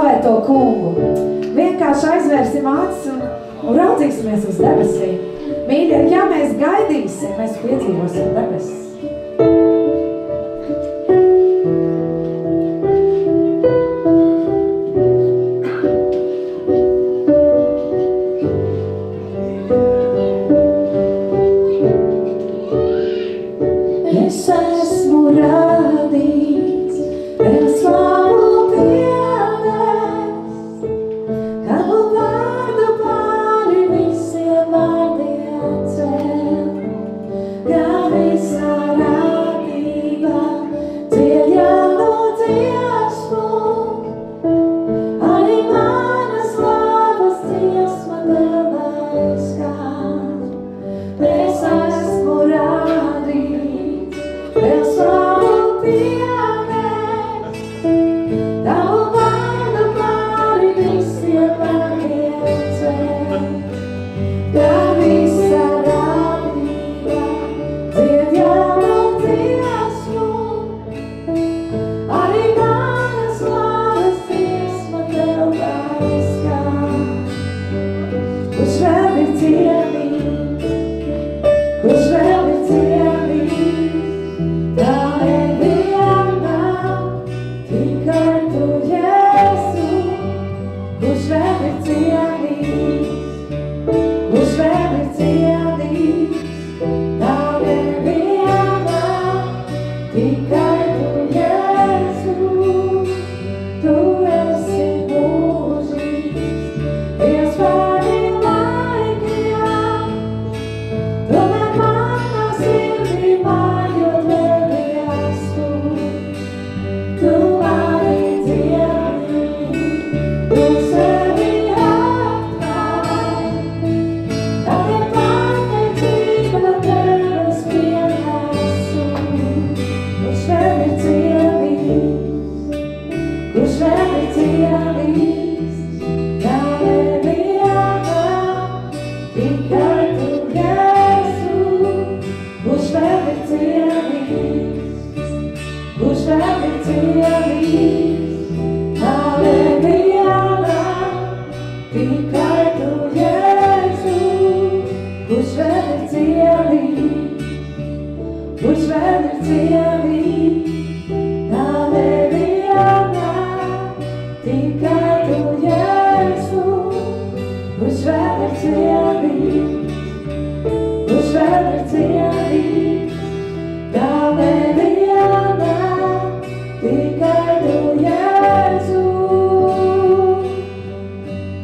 slavēt to kungu. Vienkārši aizvērsim acis un raudzīsimies uz debesīm. Mīļie, ja mēs gaidīsim, mēs piedzīvosim debesis.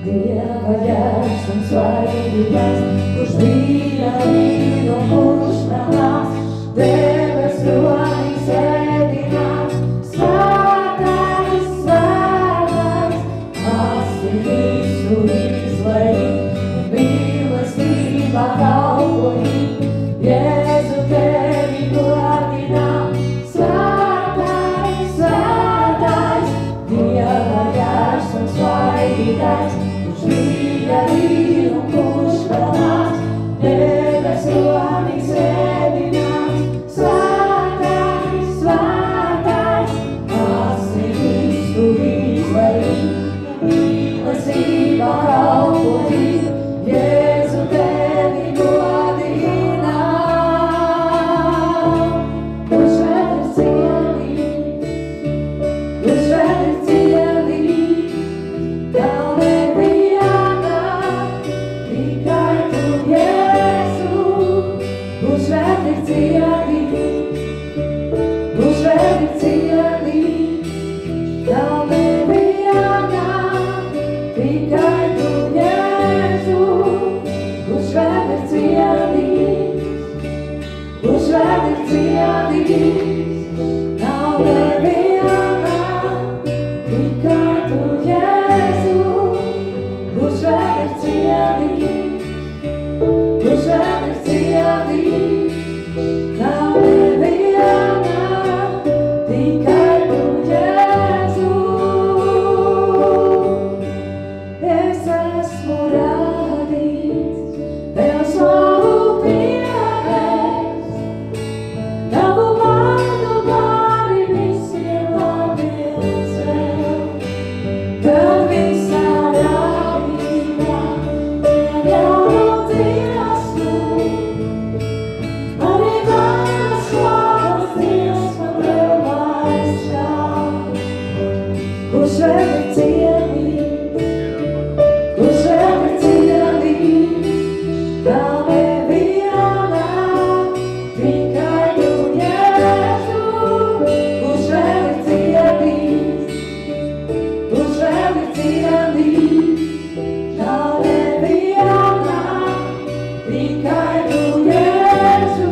Yeah. vēl ir cienīgs, kurš vēl ir cienīgs, tā nevienā, tikai tu, Jēzu, kurš vēl ir cienīgs, kurš vēl ir cienīgs, tā nevienā, tikai tu, Jēzu.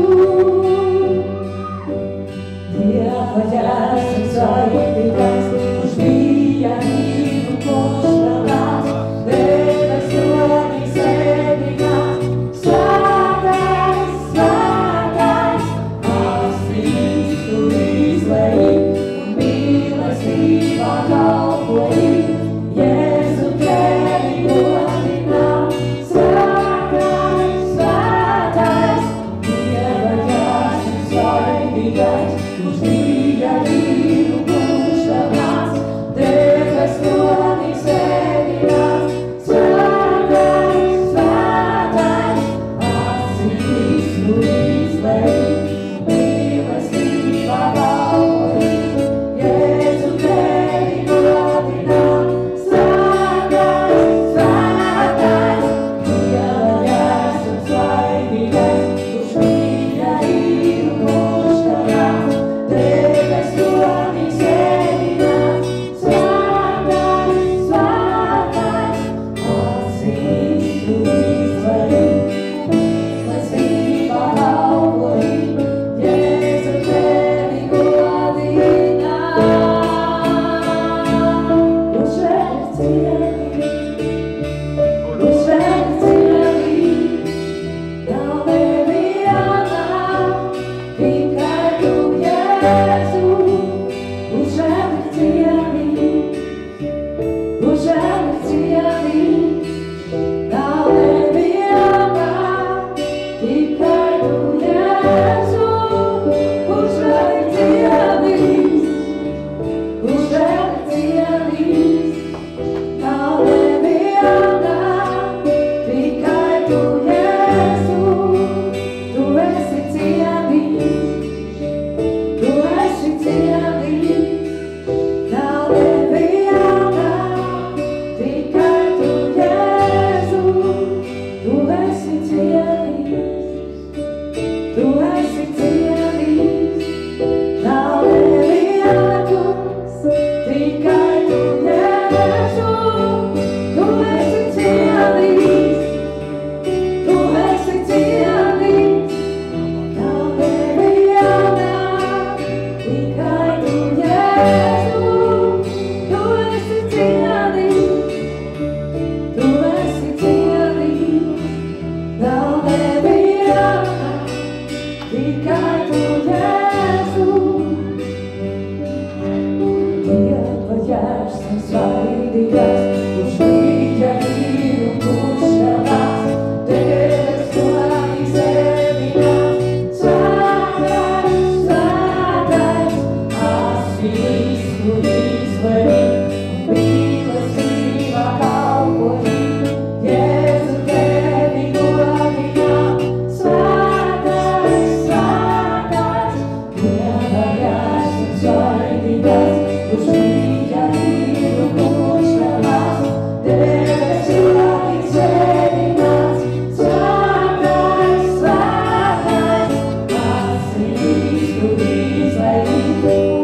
Dieva Jēzus svaidīgais, kurš bija mīlu košanās, deves troņi sēdinās, svētais, svētais, asīs tu izlēji un mīlestībā kalpoji, Jēzu tevi godinām, svētais, svētais, Dieva Jēzus svaidīgais, kurš bija mīlu košanās, deves troņi sēdinās, svētais, svētais, asīs tu izlēji, mīlestībā kalpoji, Jēzu tevi godinām, svētais, svētais, Dieva Jēzus svaidīgais, kurš bija mīlu košanās, deves troņi sēdinās, svētais, svētais, asīs tu izlēji, mīlestībā kalpoji, Jēzu tevi godinām. Kurš vēl ir cienīgs, kurš vēl ir cienīgs, nav nevienā, tikai tu, Jēzu, kurš vēl ir cienīgs, kurš vēl ir cienīgs, nav nevienā, tikai tu, Jēzu, kurš vēl ir cienīgs, kurš vēl ir cienīgs, nav nevienā, tikai tu, Jēzu, tu esi cienīgs, tu esi cienīgs, nav nevienā, tikai tu, Jēzu, tu esi cienīgs, tu esi cienīgs, nav neviena kungs, tikai tu, Jēzu, tu esi cienīgs, tu esi cienīgs, nav nevienā, tikai tu, Jēzu, tu esi cienīgs, tu esi cienīgs, nav nevienā, tikai tu, Jēzu. Dieva Jēzus svaidīgais, kurš bija mīlu košanās, deves troņi sēdinās, svētais, svētais, asīs tu izlēji un mīlestībā kalpoji, Jēzu tevi godinām, svētais, svētais, Dieva Jēzus svaidīgais, kurš bija mīlu košanās, deves troņi sēdinās, svētais, svētais, asīs tu izlēji,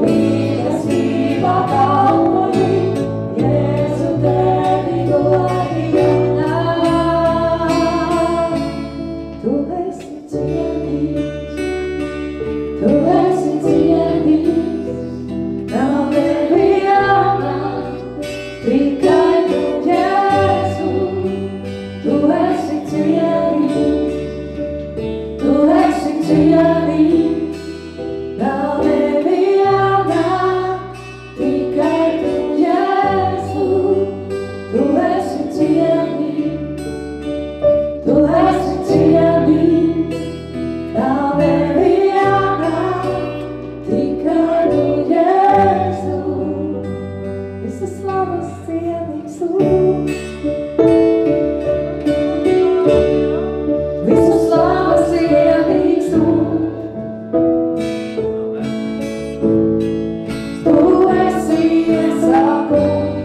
mīlestībā kalpoji, Jēzu tevi godinām. Tu esi cienīgs, tu esi cienīgs, nav nevienā, tikai tu, Jēzu, tu esi cienīgs, tu esi cienīgs, nav nevienā, tikai tu, Jēzu, tu esi cienīgs, tu esi cienīgs, nav nevienā, tikai tu, Jēzu, visas slavas cienīgs tu. Visas slavas cienīgs tu. Tu esi iesākums.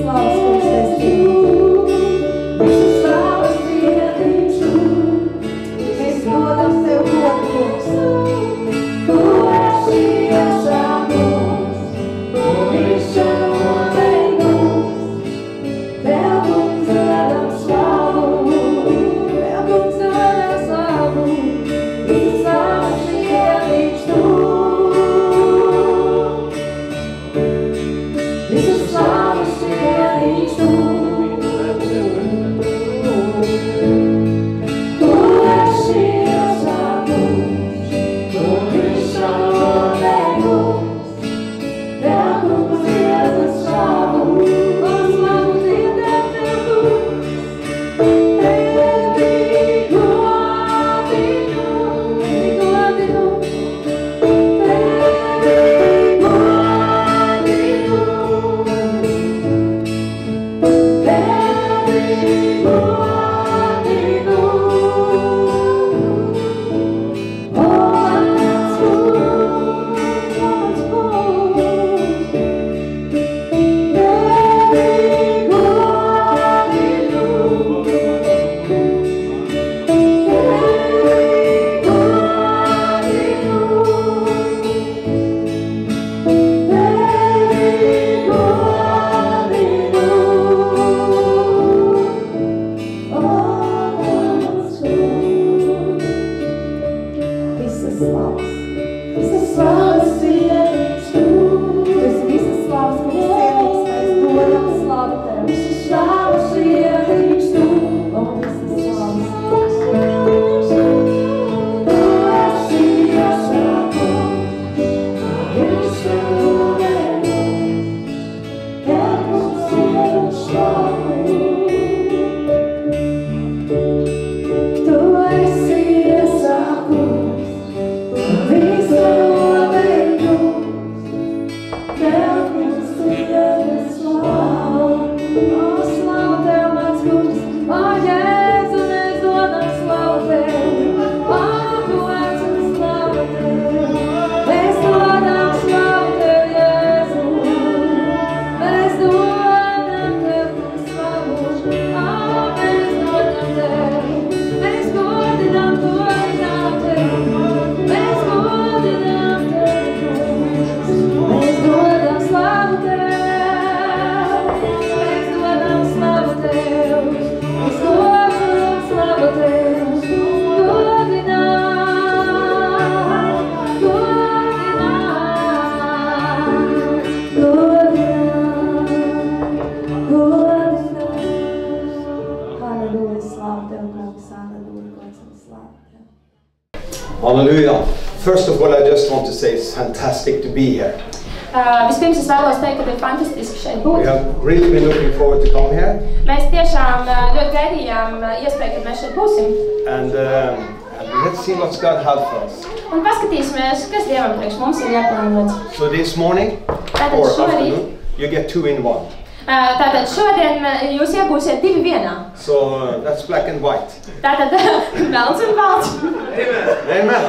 slavas, kungs, mēs tev. Visu slavas piedīšu. Mēs dodam tev godu, kungs. Tu esi iesā mums, un visu nodeļ mums. Tev, kungs, dodam slavu. Tev, kungs, dodam slavu. Visu slavas piedīšu. Visu slavas piedīšu. Tu esi iesā mums, un visu nodeļ mums. Tev, kungs, dodam slavu. Un slavu dziedam tev, kungs. Tevi godinu, godinu. Tevi godinu. Tevi godinu. O mans kungs, mans kungs. Tevi godinu. Visas slavas, visas slavas cienīgs tu. Tu esi visas slavas, kungs, cienīgs, mēs dodam slavu tev. Visas slavas cienīgs tu. O, visas slavas. Tu esi iesākums, visu nodeļ mums. Tev, kungs, dodam slavu. Tu esi iesākums, visu nodeļ mums. Tev, kungs, dodam slavu. O, slavu tev, mans kungs. O, Jēzu, mēs dodam slavu tev. O, gods un slava tev. Mēs dodam slavu tev, Jēzu. Mēs dodam tev, kungs, slavu. O, mēs dodam tev. Mēs godinām tev. Mēs godinām tev, kungs. Mēs dodam slavu tev. Mēs dodam slavu tev. Mēs dodam slavu tev. Godinām, godinām, godinām, godinām. Halleluja, slavu tev, kungs. Halleluja, gods un slava tev. Hallelujah. First of all, I just want to say it's fantastic to be here. Vispirms es vēlos teikt, ka ir fantastiski šeit We būt. have really been looking forward to come here, Mēs tiešām ļoti gaidījām iespēju, kad mēs šeit būsim. and let's see what God has for us. Un paskatīsimies, kas Dievam priekš mums ir ieplānots. So this morning Tātad or šorīt, afternoon, you get 2 in 1. tātad šodien jūs iegūsiet 2 vienā. So that's black and white. Tātad melns un balts. Amen.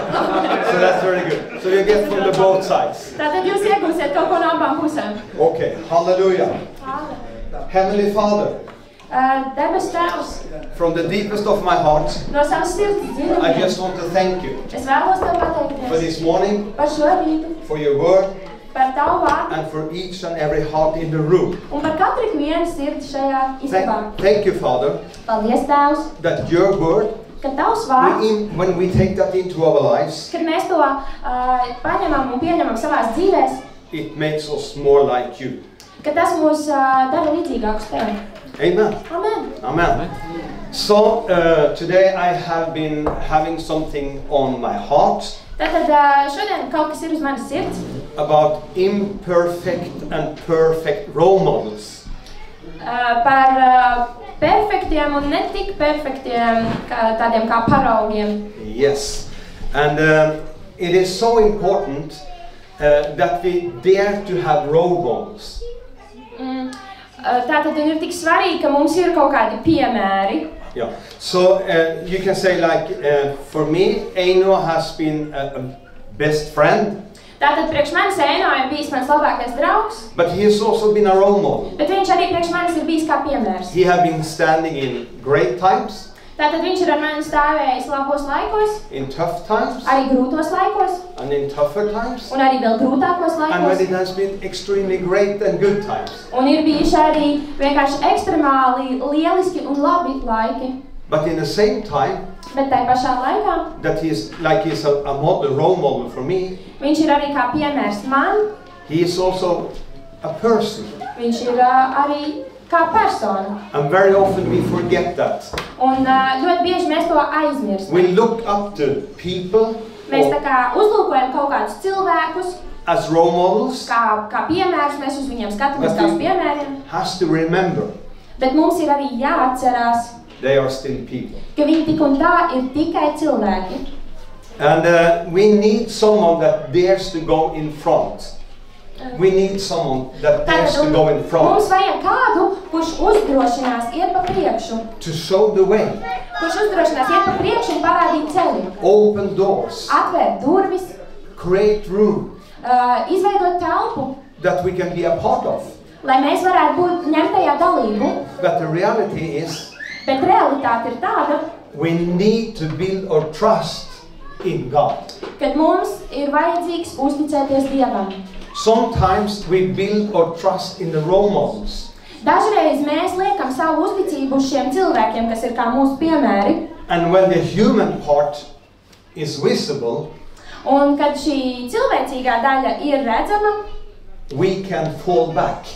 So that's very good. So you get from the both sides. Tātad jūs iegūsiet kaut ko no abām pusēm. Okay. Hallelujah. Heavenly Father, Debes Tēvs, from the deepest of my heart, no savas sirds I dziļumiem, just want to thank you es vēlos Tev for pateikties this morning, par šo rītu, for your word, par Tavu vārdu and for each and every heart in the room. un par katru vienu sirdi šajā istabā. Thank you, Father, Paldies, Tēvs, that your word, ka Tavs vārds, when we take that into our lives, kad mēs to paņemam un pieņemam savās dzīvēs, it makes us more like you. ka tas mūs dara līdzīgākus Tev. Amen. Amen. Amen. So today I have been having something on my heart Tātad šodien kaut kas ir uz manas sirds about imperfect and perfect role models. par perfektiem un ne tik perfektiem tādiem kā paraugiem. Yes. And it is so important that we dare to have role models. Tātad ir tik svarīgi, ka mums ir kaut kādi piemēri. Yeah. So you can say like for me, Eino has been a best friend. Tātad priekš manis Ēno ir bijis mans labākais draugs, but he has also been a role model. bet viņš arī priekš manis ir bijis kā piemērs. He has been standing in great times, Tātad viņš ir ar mani stāvējis labos laikos, in tough times, arī grūtos laikos, and in tougher times, un arī vēl grūtākos and when laikos. it has been extremely great and good times. Un ir bijuši arī vienkārši ekstremāli lieliski un labi laiki. But in the same time, Bet tai pašā laikā that he's a model, role model for me, viņš ir arī kā piemērs man, he is also a person. viņš ir arī kā persona. And very often we forget that. Un ļoti bieži mēs to aizmirstam. We look up to people Mēs tā kā uzlūkojam kaut kādus cilvēkus, as role models, kā piemērus, mēs uz viņiem skatāmies kā uz piemēriem. has to remember Bet mums ir arī jāatcerās, they are still people. ka viņi tik un tā ir tikai cilvēki. And we need someone that dares to go in front. We need someone that dares to go in Mums front, vajag kādu, kurš uzdrošinās iet pa priekšu, to show the way, kurš uzdrošinās iet pa priekšu un parādīt ceļu, open doors, atvērt durvis, create room izveidot telpu, that we can be a part of. lai mēs varētu būt ņemtajā dalību. But the reality is, Bet realitāte ir tāda, we need to build our trust in God. ka mums ir vajadzīgs uzticēties Dievam. Sometimes we build our trust in the role models. Dažreiz mēs liekam savu uzticību uz šiem cilvēkiem, kas ir kā mūsu piemēri, And when the human part is visible, un kad šī cilvēcīgā daļa ir redzama, we can fall back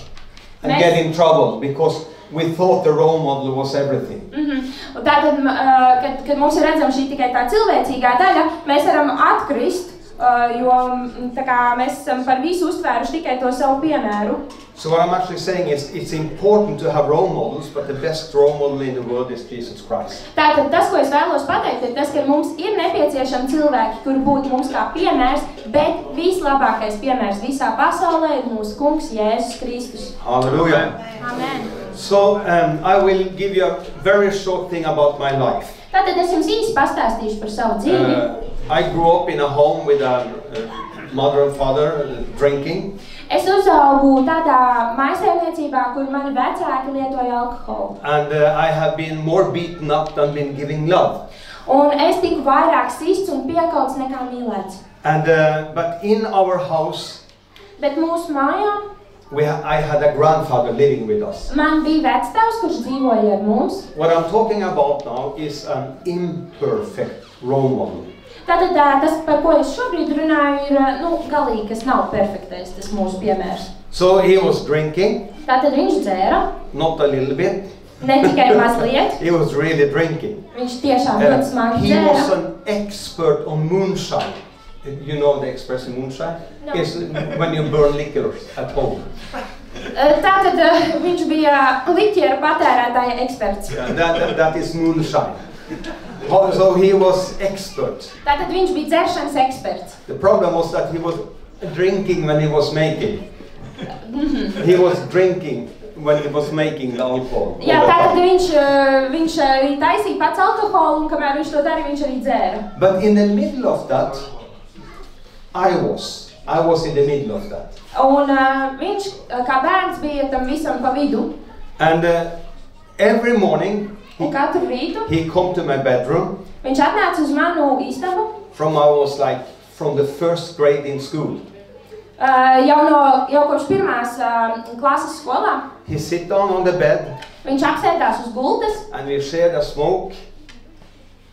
and Mēs- get in trouble because we thought the role model was everything. un tātad, kad mums ir redzama šī tikai tā cilvēcīgā daļa, mēs varam atkrist, jo tā kā mēs esam par visu uztvēruši tikai to savu piemēru. So what I'm actually saying is it's important to have role models, but the best role model in the world is Jesus Christ. Tātad tas, ko es vēlos pateikt, ir tas, ka mums ir nepieciešami cilvēki, kuri būtu mums kā piemērs, bet vislabākais piemērs visā pasaulē ir mūsu kungs Jēzus Kristus. Hallelujah. Amen. So I will give you a very short thing about my life. Tātad es jums īsti pastāstīšu par savu dzīvi. I grew up in a home with a mother and father drinking. Es uzaugu tādā mājsaimniecībā, kur mani vecāki lietoja alkoholu. And I have been more beaten up than been giving love. Un es tiku vairāk sists un piekauts nekā mīlēts. And but in our house, Bet mūsu mājā I had a grandfather living with us. man bija vectēvs, kurš dzīvoja ar mums. What I'm talking about now is an imperfect role model. Tātad tas, par ko es šobrīd runāju, ir galīgi, kas nav perfektais, tas mūsu piemērs. So he was drinking, Tātad viņš dzēra, not a little bit. ne tikai mazliet, He was really drinking. viņš tiešām ļoti smagi He was dzēra. an expert on moonshine. You know the expression moonshine? No. It's when you burn liquors at home. Tātad viņš bija liķieru patērētāja eksperts. Yeah, that is moonshine. So he was expert. Tātad viņš bija dzeršanas eksperts. The problem was that he was drinking when he was making. He was drinking when he was making the alcohol. all Jā, the tātad time. viņš arī taisīja pats alkoholu, un kamēr viņš to darīja, viņš arī dzēra. But in the middle of that, I was in the middle of that. Un viņš kā bērns bija tam visam pa vidu. And every morning Un katru rītu he come to my bedroom viņš atnāca uz manu istabu, from from the first grade in school. jau kopš pirmās klases skolā. He sit down on the bed Viņš apsēdās uz gultas, and we shared a smoke.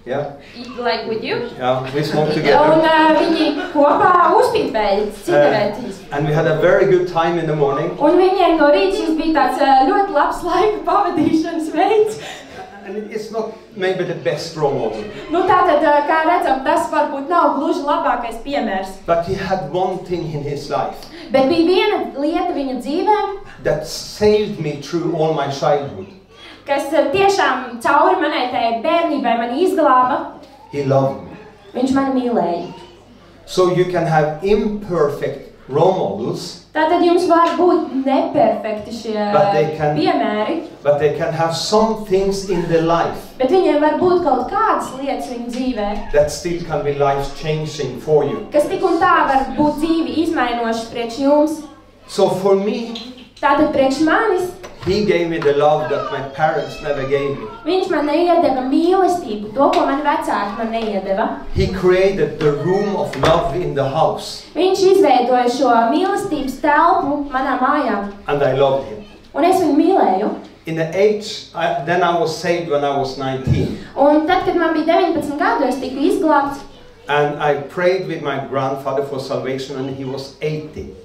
Yeah, like with you. yeah, we smoked Un together. viņi kopā uzpīpēja cigaretes. And we had a very good time in the morning. Un viņiem no rīta šis bija tāds ļoti labs laika pavadīšanas veids. And it's not maybe the best role model, Tātad, kā redzam, tas varbūt nav gluži labākais piemērs. but he had one thing in his life Bet bija viena lieta viņa dzīvē, that saved me through all my childhood. kas tiešām cauri manai tai bērnībai mani izglāba. He loved me. Viņš mani mīlēja. So you can have imperfect role models, Tātad jums var būt neperfekti šie piemēri, but they can have some things in their life bet viņiem var būt kaut kādas lietas viņu dzīvē, that still can be life-changing for you. kas tik un tā var būt dzīvi izmainoši priekš jums. So for me, Tātad priekš manis, he gave me the love that my parents never gave me. viņš man neiedeva mīlestību, to, ko mani vecāki man neiedeva. He created the room of love in the house, Viņš izveidoja šo mīlestības telpu manā mājā, and I loved him. un es viņu mīlēju. In the age, then I was saved when I was 19. Un tad, kad man bija 19 gadu, es tiku izglābts, And I prayed with my grandfather for salvation when he was 80.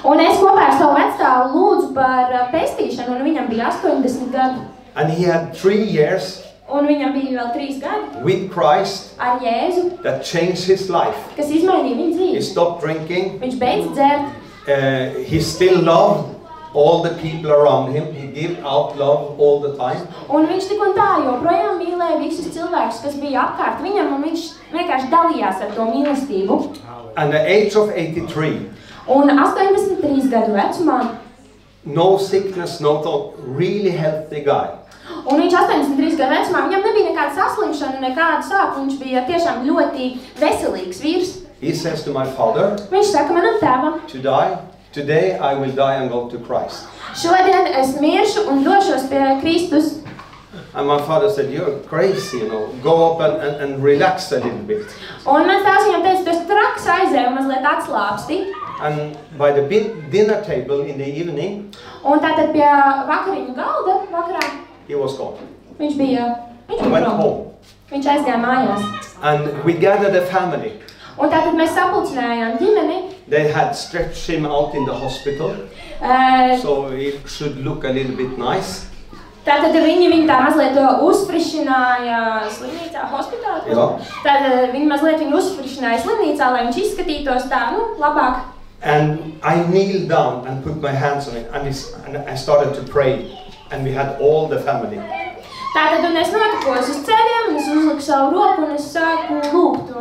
un es kopā ar savu vecstāvu lūdzu par pestīšanu, un viņam bija 80 gadu. And he had 3 years Un viņam bija vēl 3 gadi with Christ ar Jēzu, that changed his life. kas izmainīja viņa He dzīvi. stopped drinking. Viņš beidza dzert, He still loved all the people around him. He gave out love all the time. un viņš tik un tā joprojām mīlēja visus cilvēkus, kas bija apkārt viņam, un viņš vienkārši dalījās ar to mīlestību. And at the age of 83, Un 83 gadu vecumā, no sickness, no thought, really healthy guy. un viņš 83 gadu vecumā, viņam nebija nekāda saslimšana, nekāda sāpju, viņš bija tiešām ļoti veselīgs vīrs. He says to my father, Viņš saka manam tēvam, today I will die and go to Christ. šodien es miršu un došos pie Kristus. And my father said, you're crazy, go up and relax a little bit. Un mans tēvs viņam teica, tu esi traks, aizēj un mazliet atslābsti. And by the dinner table in the evening, Un tātad pie vakariņu galda vakarā he was gone. viņš bija He went prom. home. Viņš aizgāja mājās. And we gathered a family. Un tātad mēs sapulcinājām ģimeni. They had stretched him out in the hospital, so he should look a little bit nice. Tātad viņi tā mazliet uzfrišināja slimnīcā, hospitālā. Jā. Tad viņi mazliet viņu uzfrišināja slimnīcā, lai viņš izskatītos tā, labāk. And I kneeled down and put my hands on it, and I started to pray, and we had all the family. Tātad un es notikos uz ceļiem, un es uzliku savu roku, un es sāku lūgt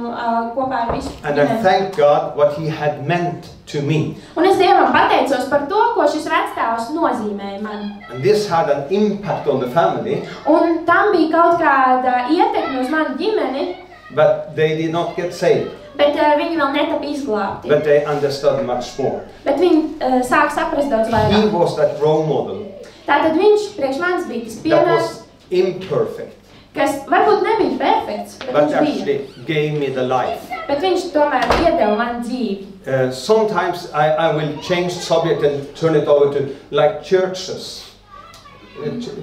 kopā ar visu And I ģimeni. thank God what he had meant to me. Un es Dievam pateicos par to, ko šis vecstāvs nozīmēja man. And this had an impact on the family, Un tam bija kaut kāda ietekme uz manu ģimeni, but they did not get saved. bet viņi vēl netapa izglābti. But they understood much more. Bet viņi sāk saprast daudz He vairāk. was that role model Tātad viņš priekš manis bija tas that piemērs, was imperfect, kas varbūt nebija perfekts, bet but viņš bija. actually gave me the life. Bet viņš tomēr iedeva man dzīvi. Sometimes I will change subject and turn it over to like churches.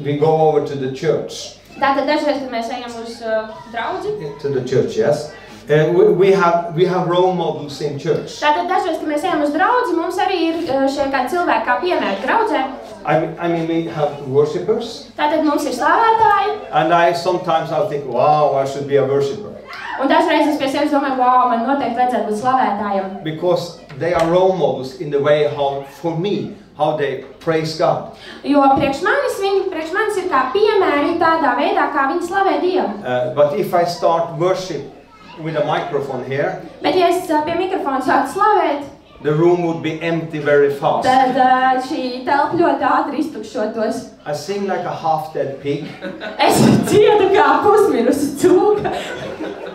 We go over to the church. Tātad dažreiz, kad mēs ejam uz draudzi, To the church, yes. We have role models in church. tātad dažreiz, kad mēs ejam uz draudzi, mums arī ir šie kādi cilvēki kā piemēri draudzē. I mean, we have worshippers, Tātad mums ir slavētāji, and sometimes I'll think, wow, I should be a worshipper. un dažreiz es pie sevis domāju, wow, man noteikti vajadzētu būt slavētājiem. Because they are role models in the way how they praise God. Jo priekš manis ir kā piemēri tādā veidā, kā viņi slavē Dievu. But if I start worship with a microphone here, Bet ja es pie mikrofona sāku slavēt, the room would be empty very fast. tad šī telpa ļoti ātri iztukšotos. I sing like a half-dead pig, Es dziedu kā pusmirusi cūka,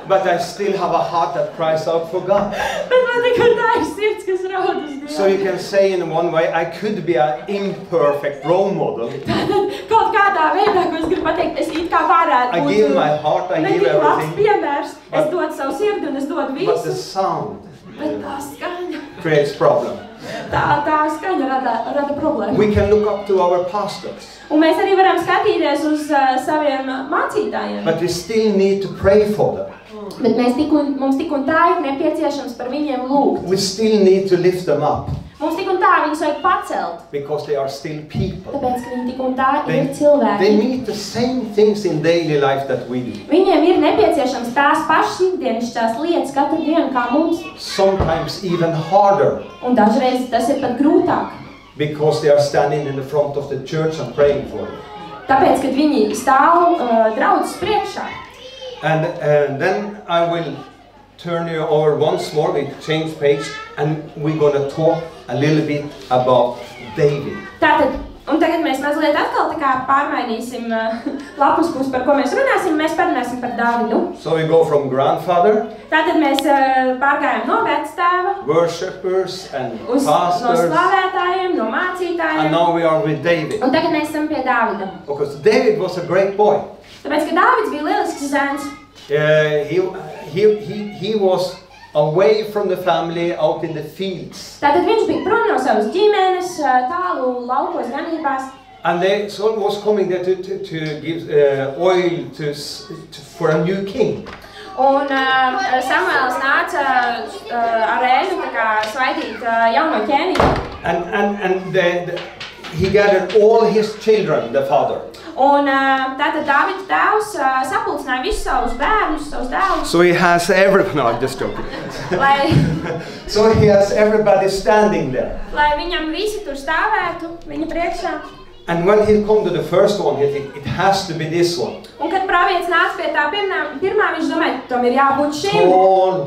but I still have a heart that cries out for God. bet man tikai tā ir sirds, kas raud uz So Dievu. you can say in one way, I could be an imperfect role model. Tātad kaut kādā veidā, ko es gribu pateikt, es it kā varētu I būt give my heart, I give netik labs everything, piemērs. Es But- dodu savu sirdi un es dodu but the visu, sound bet tā skaņa, creates problem. tā skaņa rada problēmu. We can look up to our pastors, Un mēs arī varam skatīties uz saviem mācītājiem. but we still need to pray for them. Bet mums tik un tā ir nepieciešams par viņiem lūgt. We still need to lift them up Mums tik un tā viņus vajag pacelt, because they are still people. tāpēc, ka viņi tik un tā They ir cilvēki. meet the same things in daily life that we do. Viņiem ir nepieciešams tās pašas ikdienišķās lietas katru dienu kā mums. Sometimes even harder Un dažreiz tas ir pat grūtāk. because they are standing in the front of the church and praying for them. Tāpēc, kad viņi stāv draudzes priekšā. And then I will turn you over once more. We change page and we're going to talk a little bit about David. Tātad, un tagad mēs mazliet atkal tā kā pārmainīsim lapus pusi, par ko mēs runāsim. Mēs parunāsim par Dāvidu. So we go from grandfather, Tātad mēs pārgājām no vectēva, worshippers and no pastors, slavētājiem, no and mācītājiem. now we are with David. Un tagad mēs esam pie Dāvida. Because David was a great boy. Tāpēc, ka Dāvids bija lielisks zēns. He was away from the family, out in the fields. Tātad viņš bija prom no savas ģimenes, tālu laukos ganībās. And Saul was coming there to give oil for a new king. Un Samuēls nāca ar ēļu tā kā svaidīt jauno ķēniņu. And he gathered all his children, the father. Un tātad Dāvida tēvs sapulcināja visus savus bērnus, savus dēlus. So he has everybody, no, I'm just joking. Lai So he has everybody standing there. viņam visi tur stāvētu viņa priekšā. And when he come to the first one, he think it has to be this one. Un kad pravietis nāca pie tā pirmā, viņš domāja, tam ir jābūt šim. Tall,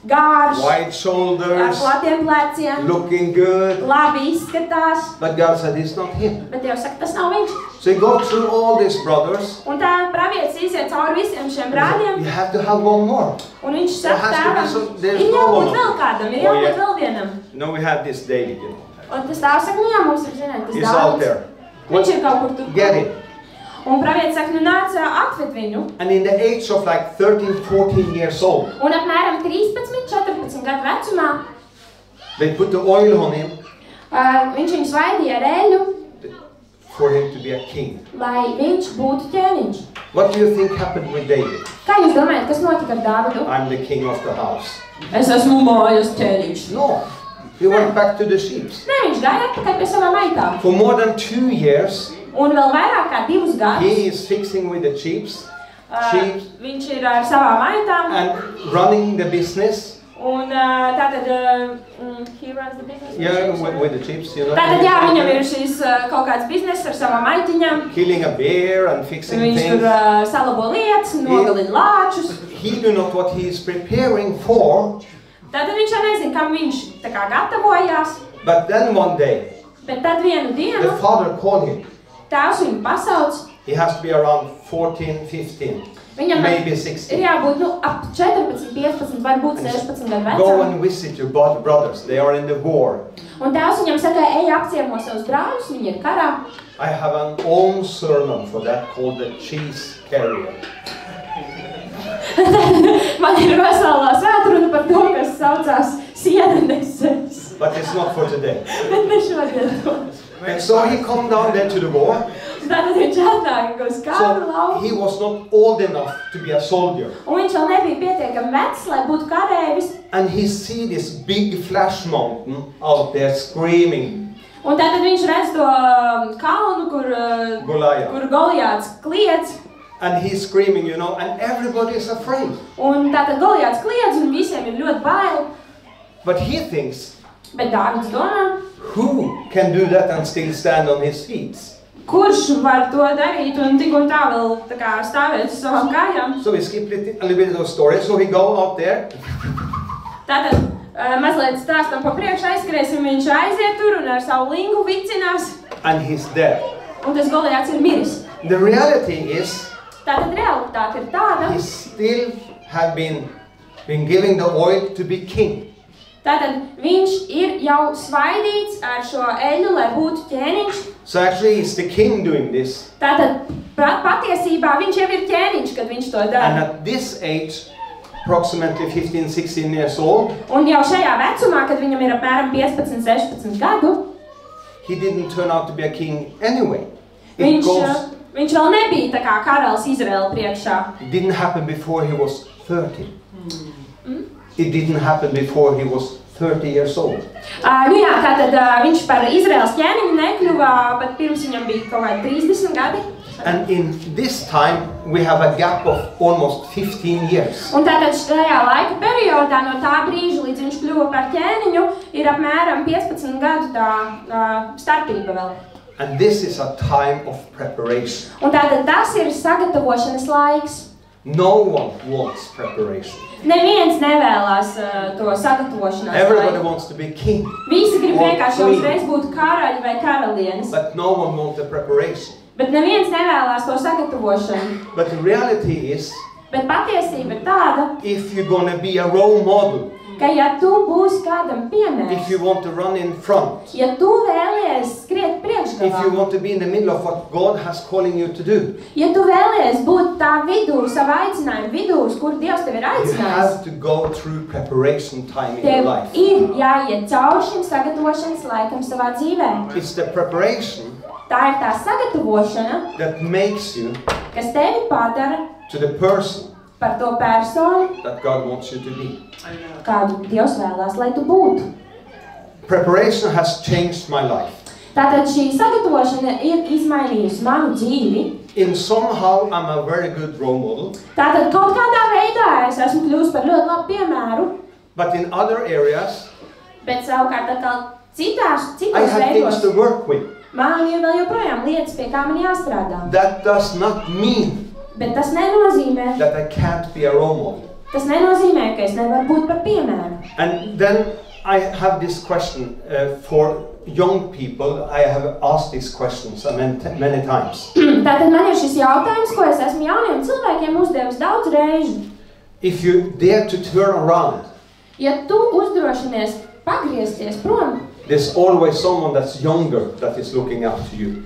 Gārš, wide ar shoulders, platiem pleciem, looking good. labi izskatās. But God said it's not him. Bet Dievs saka, tas nav viņš. So he goes through all these brothers. Un tā pravietis iziet cauri visiem šiem brāļiem. You have to have one more. Un viņš saka There has tēvam, to be there's ir no jābūt one. vēl kādam, ir Oh, jābūt yeah. vēl vienam. No, we have this David. You know. Un tas tēvs saka, nu jā, mums ir zināt, tas He's out Dāvids. there. Viņš ir kaut kur tur. Get him. Un pravietis saka, nu nāc atved viņu. And in the age of like 13, 14 years old, Un apmēram 13, 14 gadu vecumā they put the oil on him viņš viņu svaidīja ar eļu, for him to be a king. lai viņš būtu ķēniņš. What do you think happened with David? Kā jūs domājat, kas notika ar Dāvidu? I'm the king of the house. Es esmu mājas ķēniņš. No, he went back to the sheep. Nē, viņš gāja atpakaļ pie savām aitām. For more than 2 years, Un vēl vairāk kā 2 gadus he is fixing with the sheep viņš ir ar savām aitām. and running the business. Un tātad, he runs the business. Yeah, with the sheep, you know. Tātad, jā, viņam ir šīs kaut kāds bizness ar savām aitiņām. Killing a bear and fixing Viņš tur things. salabo lietas, nogalina lāčus. He do not what he is preparing for, Tātad viņš jau nezina, kam viņš tā kā gatavojās. but then one day, Bet tad vienu the dienu father called him. tēvs viņu pasauc. He has to be around 14, 15, Viņam maybe ir 16. jābūt ap 14, 15, varbūt 16 gadu Go vecam. and visit your brothers. They are in the war. Un tēvs viņam saka, ej apciemo savus brāļus, viņi ir karā. I have an own sermon for that called the cheese carrier. Man ir veselā svētruna par to, kas saucās sieneneses. But it's not for today. Bet ne šodien to. And so he come down there to the war. Tātad viņš atnāka uz kāru So lauku. he was not old enough to be a soldier. Un viņš vēl nebija pietiekami vecs, lai būtu karēvis. And he see this big flash mountain out there screaming. Un tātad viņš redz to kalnu, Goliath. kur Goliāts kliedz. And he's screaming, you know, and everybody is afraid. Un tātad Goliāts kliedz un visiem ir ļoti bail. But he thinks, Bet Dāvids domā, who can do that and still stand on his feet? kurš var to darīt un tik un tā vēl tā kā stāvēt uz savām kājām. So we skip a little bit of the story. So he go out there. Tātad mazliet stāstam pa priekšu, aizskriesim, viņš aiziet tur un ar savu lingu vicinās. And he's dead. Un tas Goliāts ir miris. The reality is, Tātad realitāte ir tāda, he still have been giving the oil to be king. tātad viņš ir jau svaidīts ar šo eļu, lai būtu ķēniņš. So actually he's the king doing this. Tātad patiesībā viņš jau ir ķēniņš, kad viņš to And dara. at this age, approximately 15, 16 years old, Un jau šajā vecumā, kad viņam ir apmēram 15, 16 gadu, he didn't turn out to be a king anyway. It viņš vēl nebija tā kā karalis Izraēla priekšā. didn't happen before he was 30. It didn't happen before he was 30 years old. Nu jā, tātad viņš par Izraēlas ķēniņu nekļuva, pat pirms viņam bija kaut kādi 30 gadi. And in this time, we have a gap of almost 15 years. Un tātad šajā laika periodā no tā brīža, līdz viņš kļuva par ķēniņu, ir apmēram 15 gadu tā starpība vēl. And this is a time of preparation. Un tātad tas ir sagatavošanas laiks. No one wants preparation. Neviens nevēlas to sagatavošanās. Everybody wants to be king. Visi grib or vienkārši queen. uzreiz būt karaļi vai karalienes. But no one wants the preparation. Bet neviens nevēlas to sagatavošanu. But the reality is, Bet patiesība ir tāda, if you're going to be a role model, ka ja tu būsi kādam piemērs, if you want to run in front, ja tu vēlies skriet if you priekšgalā, want to be in the middle of what God has calling you to do, ja tu vēlies būt tā vidū, savu aicinājumu vidū, uz kur Dievs tevi ir you aicinājis, have to go through preparation time in your tev life. ir jāiet cauri šim sagatavošanas laikam savā dzīvē. It's the preparation Tā ir tā sagatavošana, that makes you kas tevi padara to the person par to personu, that God wants you to be. kādu Dievs vēlās, lai tu būtu. Preparation has changed my life. Tātad šī sagatavošana ir izmainījusi manu dzīvi. In somehow I'm a very good role model, Tātad kaut kādā veidā es esmu kļuvusi par ļoti labu piemēru, but in other areas bet savukārt atkal citos I have things veidos to work with. man ir vēl joprojām lietas, pie kā man jāstrādā. That does not mean Bet tas nenozīmē, that I can't be a role model. tas nenozīmē, ka es nevaru būt par piemēru. And then I have this question for young people. I have asked these questions many times. Tātad man ir šis jautājums, ko es esmu jauniem cilvēkiem uzdevis daudz reižu. If you dare to turn around, Ja tu uzdrošinies pagriezties prom, there's always someone that's younger that is looking up to you.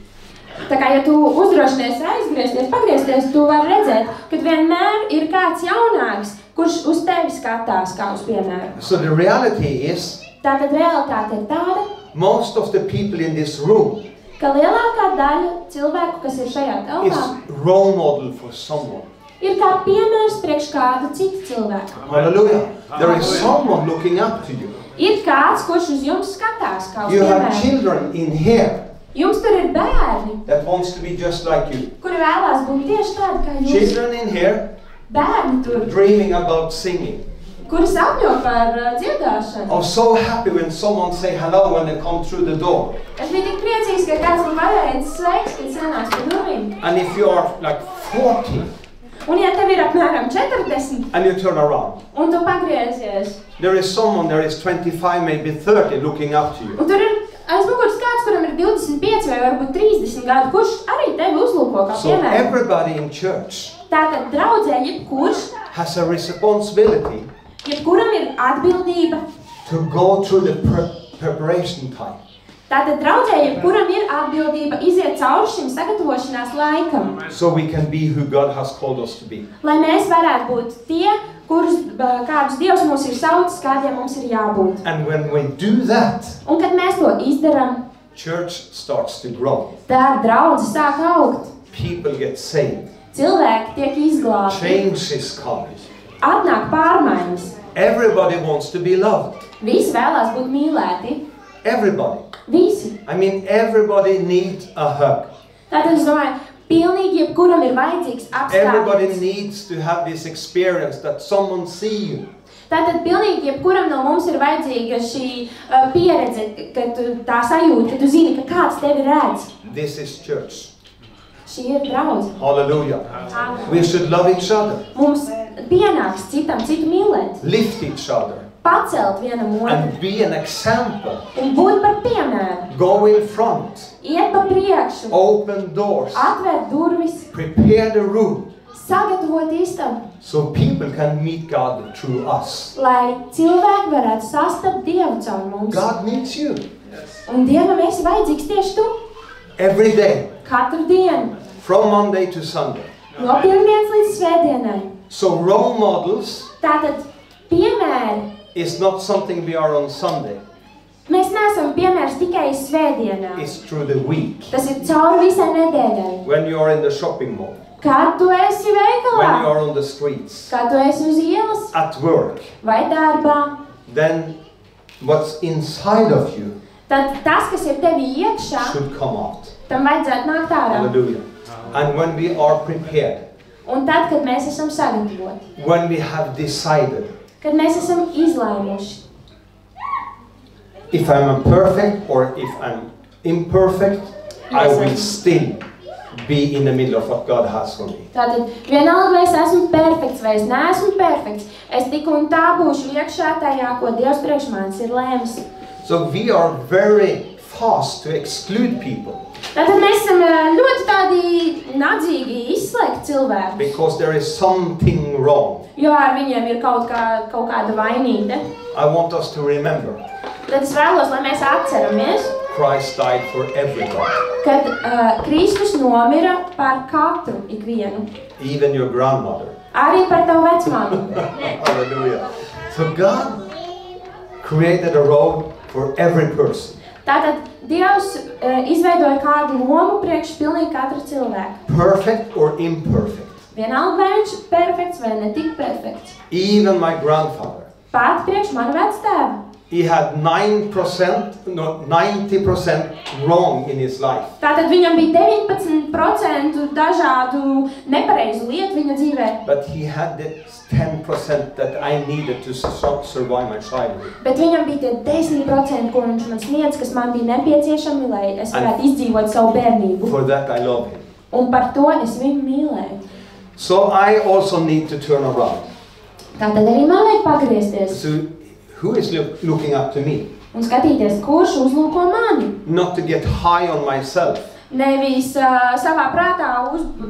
tā kā ja tu uzdrošinies aizgriezties, pagriezties, tu vari redzēt, ka vienmēr ir kāds jaunāks, kurš uz tevi skatās kā uz piemēru. So the reality is, Tātad realitāte ir tāda, most of the people in this room ka lielākā daļa cilvēku, kas ir šajā is telpā, role model for someone. ir kā piemērs priekš kāda cita cilvēka. Hallelujah. There is someone looking up to you. Ir kāds, kurš uz jums skatās kā uz You have piemēru. children in here Jums tur ir bērni, that wants to be just like you. kuri vēlās būt tieši tādi kā jūs. Children in here Bērni tur, dreaming about singing. kuri sapņo par dziedāšanu. I'm so happy when someone say hello when they come through the door. Es biju tik priecīgs, ka kāds man pateica sveiks, kad sanāks par durvīm. And if you are like 40 Un ja tev ir apmēram 40 and you turn around, un tu pagriezies, there is someone, there is 25, maybe 30 looking up to you. un tur ir aizmugurs kāds, kuram ir 25 vai varbūt 30 gadu, kurš arī tevi uzlūko kā So piemēru. everybody in church Tātad draudzē jebkurš, has a responsibility jebkuram ir atbildība. to go through the preparation time. Tātad draudzē jebkuram ir atbildība iziet cauri šim sagatavošanās laikam, So we can be who God has called us to be. lai mēs varētu būt tie, kādus Dievs mūs ir saucis, kādiem mums ir jābūt. And when we do that, Un kad mēs to izdarām, church starts to grow. tā draudze sāk augt. People get saved. Cilvēki tiek izglābti, Change is coming. atnāk pārmaiņas. Everybody wants to be loved. Visi vēlās būt mīlēti. Everybody. Visi. I mean, everybody needs a hug. Tātad es domāju, pilnīgi jebkuram ir vajadzīgs Everybody apstākļus. needs to have this experience that someone see you. Tātad pilnīgi jebkuram no mums ir vajadzīga šī pieredze, ka tu tā sajūta, ka tu zini, ka kāds tevi redz. This is church. Šī ir draudze. Hallelujah. We should love each other, Mums pienāks citam citu mīlēt, lift each other, pacelt vienam otru and be an example. un būt par piemēru. Go in front, Iet pa priekšu, open doors, atvērt durvis, prepare the room, sagatavot istabu, so people can meet God through us. lai cilvēki varētu sastapt Dievu caur mums. God needs you Un Dievam esi vajadzīgs tieši tu, every day, katru dienu, from Monday to Sunday. no pirmdienas līdz svētdienai. So role models Tātad piemēri. is not something we are on Sunday. Mēs neesam piemērs tikai svētdienā. It's through the week. Tas ir cauri visai nedēļai. When you are in the shopping mall, Kad tu esi when you veikalā, are on the streets, kad tu esi uz ielas at work, vai darbā, then what's inside of you tad tas, kas ir tevi iekšā, should come out. tam vajadzētu nākt ārā. Hallelujah. And when we are prepared, Un tad, kad mēs esam sagatavoti, when we have decided, kad mēs esam izlēmuši, if I'm perfect or if I'm imperfect, I will still be in the middle of what God has for me. Tātad, vienalga, vai es esmu perfekts, vai es neesmu perfekts, es tik un tā būšu iekšā tajā, ko Dievs priekš manis ir lēmis. So we are very fast to exclude people. Tātad mēs esam ļoti tādi nadzīgi izslēgt cilvēkus, Because there is something wrong. jo ar viņiem ir kaut kāda vainīga. I want us to remember Tad es vēlos, lai mēs atceramies, Christ died for everybody, kad Kristus nomira par katru ikvienu, even your grandmother. arī par tavu vecmāmu. Hallelujah. So God created a road for every person. Tātad Dievs izveidoja kādu lomu priekš pilnīgi katra cilvēka. Perfect or imperfect. Vienalga, vai viņš ir perfekts vai ne tik perfekts. Even my grandfather. Pat priekš mana vectēva. He had 90% wrong in his life. Tātad viņam bija 19% dažādu nepareizu lietu viņa dzīvē. But he had this 10% that I needed to survive my childhood. Bet viņam bija tie 10%, ko viņš man sniedz, kas man bija nepieciešami, lai es varētu izdzīvot savu bērnību. For that I love him. Un par to es viņu mīlēju. So I also need to turn around. Tātad arī man vajag pagriezties So who is looking up to me? un skatīties, kurš uzlūko mani. Not to get high on myself, Nevis savā prātā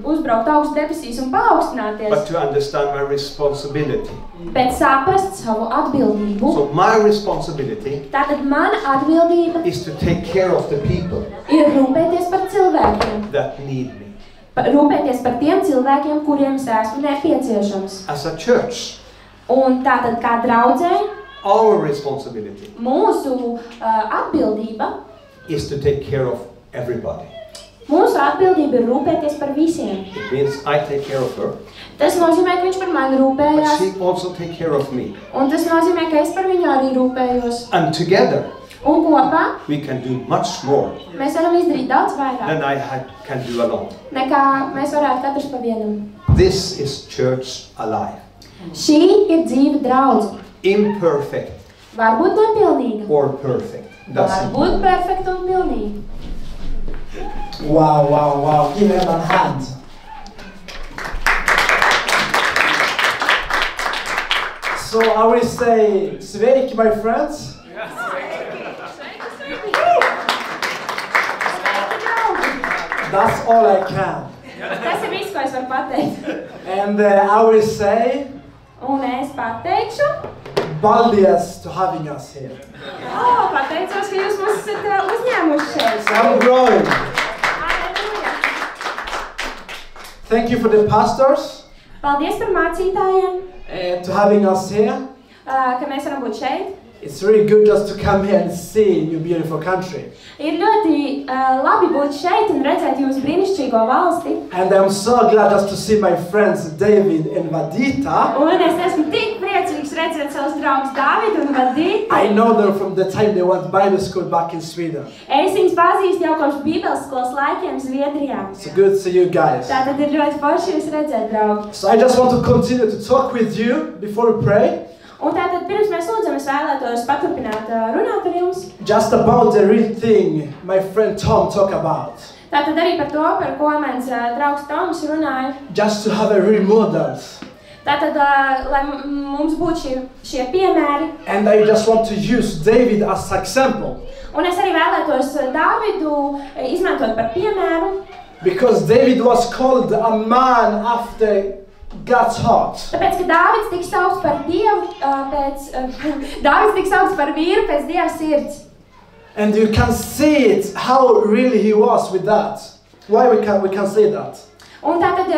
uzbraukt augstu debesīs un paaugstināties, but to understand my responsibility. bet saprast savu atbildību. So my responsibility Tātad mana atbildība is to take care of the people ir rūpēties par cilvēkiem. that need me. Rūpēties par tiem cilvēkiem, kuriem es esmu nepieciešams. As a church, Un tātad kā draudzei, our responsibility mūsu atbildība, is to take care of everybody. mūsu atbildība ir rūpēties par visiem. It means I take care of her, Tas nozīmē, ka viņš par mani but rūpējās, she also take care of me. un tas nozīmē, ka es par viņu arī rūpējos. And together Un kopā we can do much more mēs varam izdarīt daudz vairāk, than I can do alone. nekā mēs varētu katrs pa vienam. This is church alive. Šī ir dzīva draudze. Imperfect Varbūt nepilnīga, or perfect. Doesn't varbūt perfekta un pilnīga. Wow, wow, wow. Give him a hand. So I will say, Sveiki, my friends. That's all I can. Tas ir viss, ko es varu pateikt. And I will say, Un es pateikšu, Baldies to having us here. pateicos, ka jūs mūs esat uzņēmuši šeit. I'm growing. Halleluja! Thank you for the pastors Paldies par mācītājiem, to having us here. ka mēs varam būt šeit. It's really good just to come here and see your beautiful country. Ir ļoti labi būt šeit un redzēt jūsu brīnišķīgo valsti. And I'm so glad just to see my friends David and Vadita. Un es esmu tik priecīgs redzēt savus draugus Dāvidu un Vaditu. I know them from the time they went Bible school back in Sweden. Es viņus pazīstu jau kopš Bībeles skolas laikiem Zviedrijā. It's good to see you guys. Tātad ir ļoti forši jūs redzēt, draugi. So I just want to continue to talk with you before we pray. Un tātad pirms mēs lūdzam, es vēlētos paturpināt runāt ar jums. Just about the real thing my friend Tom talked about. Tātad arī par to, par ko mans draugs Toms runāja. Just to have a real models. Tātad, lai mums būtu šie piemēri. And I just want to use David as an example. Un es arī vēlētos Dāvidu izmantot par piemēru. Because David was called a man after God's heart. Tāpēc, ka Dāvids tika saukts par Dievu Dāvids tika saukts par vīru pēc Dieva sirds. And you can see it, how really he was with that. Why we can say that? Un tātad,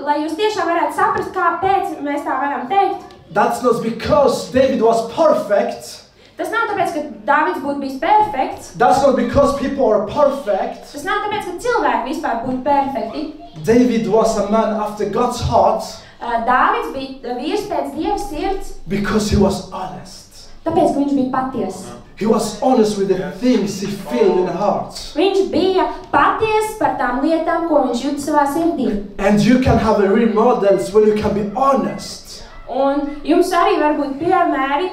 lai jūs tiešām varētu saprast, kāpēc mēs tā varam teikt, That's not because David was perfect. tas nav tāpēc, ka Dāvids būtu bijis perfekts. That's not because people are perfect. Tas nav tāpēc, ka cilvēki vispār būtu perfekti. David was a man after God's heart Dāvids bija vīrs pēc Dieva sirds, because he was honest. tāpēc, ka viņš bija patiess. He was honest with the things he felt in the heart. Viņš bija patiess par tām lietām, ko viņš jūt savā sirdī. And you can have a real models when you can be honest. Un jums arī var būt piemēri,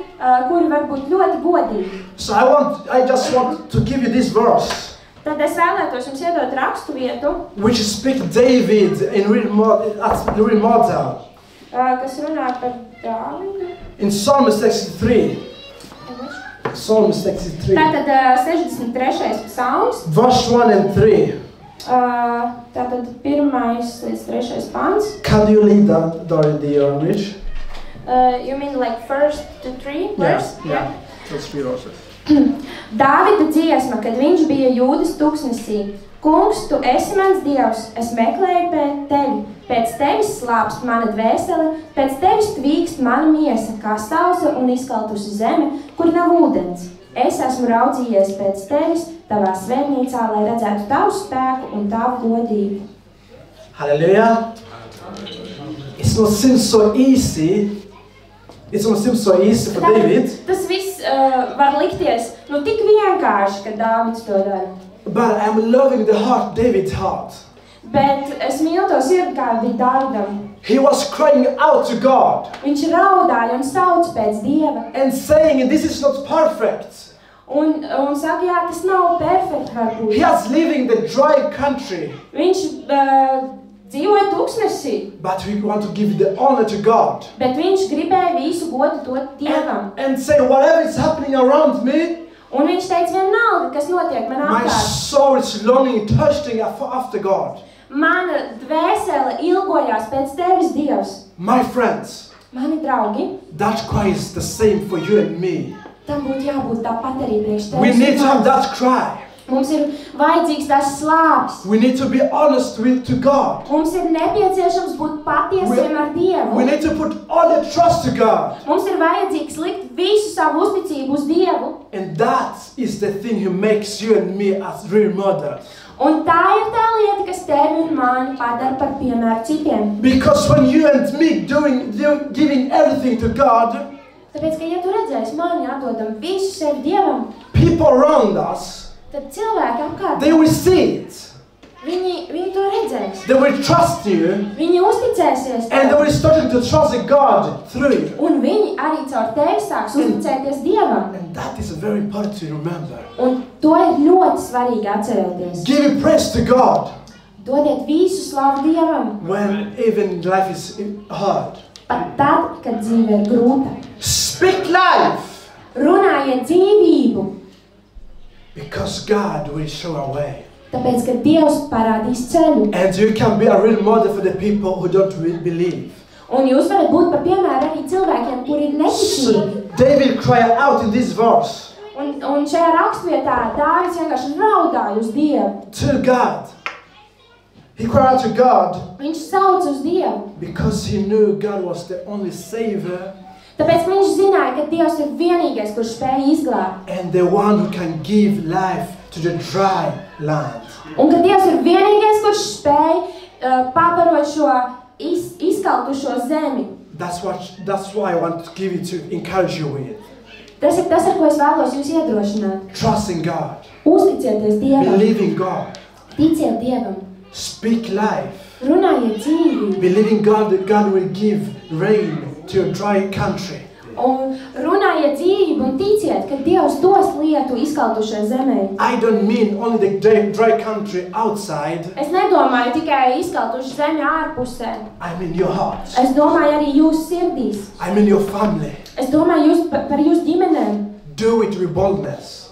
kuri var būt ļoti godīgi. So I just want to give you this verse. Tad es vēlētos jums iedot rakstu vietu, which speak David in real model. Kas runā par Dāvidu. In Psalm 63. Psalm 63. Tātad 63. psalms. Verse 1 and 3. Tātad 1. līdz 3. pants. Can you read that, Dorian, Rich? You mean like 1st to 3 verse? Yeah. Let's read also. Dāvida dziesma, kad viņš bija Jūdas tuksnesī. Kungs, tu esi mans Dievs, es meklēju pēc tevi. Pēc tevis slāpst mana dvēsele, pēc tevis tvīkst mana miesa, kā sausa un izkaltusi zeme, kur nav ūdens. Es esmu raudzījies pēc tevis, tavā svētnīcā, lai redzētu tavu spēku un tavu godību. Hallelujah. It's not seem so easy. It don't seem so easy for David. Tas viss var likties, tik vienkārši, kad Dāvids to dara. But I'm loving the heart, David's heart. Bet es mīlu to sirdi, kāda bija Dāvidam. He was crying out to God. Viņš raudāja un sauc pēc Dieva. And saying, this is not perfect. Un saka, jā, tas nav perfekti varbūt. He was living the dry country. Viņš dzīvoja tuksnesī. But we want to give the honor to God. Bet viņš gribēja visu godu dot Dievam. And say, whatever is happening around me, un viņš teica, vienalga, kas notiek man my apkārt. soul is longing, thirsting after God. Mana dvēsele ilgojās pēc tevis, Dievs. My friends, Mani draugi, that cry is the same for you and me. tam būtu jābūt tāpat arī priekš tevis. We need to have that cry. Mums ir vajadzīgs tās slāpes. We need to be honest to God. Mums ir nepieciešams būt patiesiem ar Dievu. We need to put all the trust to God. Mums ir vajadzīgs likt visu savu uzticību uz Dievu. And that is the thing who makes you and me as real mothers. Un tā ir tā lieta, kas tevi un mani padara par piemēru citiem. Because when you and me giving everything to God, Tāpēc, ka ja tu redzēsi mani atdodam visu sevi Dievam, people around us, tad cilvēki apkārt, they will see it. viņi to redzēs. They will trust you. Viņi uzticēsies And they tev. will start to trust God through you. Un viņi arī caur tevi sāks uzticēties Dievam. And that is very important to remember. Un to ir ļoti svarīgi atcerēties. Giving praise to God Dodiet visu slavu Dievam. when even life is hard. Pat tad, kad dzīve ir grūta. Speak life. Runājiet dzīvību. Because God will show a way. Tāpēc, ka Dievs parādīs ceļu. And you can be a real model for the people who don't really believe. Un jūs varat būt par piemēru arī cilvēkiem, kuri ir So neticīgi. David cried out in this verse Un šajā rakstvietā Dāvids vienkārši raudāja uz Dievu. to God. He cried out to God Viņš sauc uz Dievu. because he knew God was the only savior Tāpēc viņš zināja, ka Dievs ir vienīgais, kurš spēja izglābt. and the one who can give life to the dry land. Un ka Dievs ir vienīgais, kurš spēja pabarot šo izkaltušo zemi. That's why I want to give it to encourage you with. Tas ir tas, ar ko es vēlos jūs iedrošināt. Trust in God. Uzticieties Dievam. Believe in God. Ticiet Dievam. Speak life. Runājiet dzīvību. Believe in God that God will give rain to a dry country. Un runājiet dzīvību un ticiet, ka Dievs dos lietu izkaltušai zemē. I don't mean only the dry country outside. Es nedomāju tikai izkaltušu zemi ārpusē. I mean your hearts. Es domāju arī jūsu sirdīs. I mean your family. Es domāju par jūsu ģimenēm. Do it with boldness.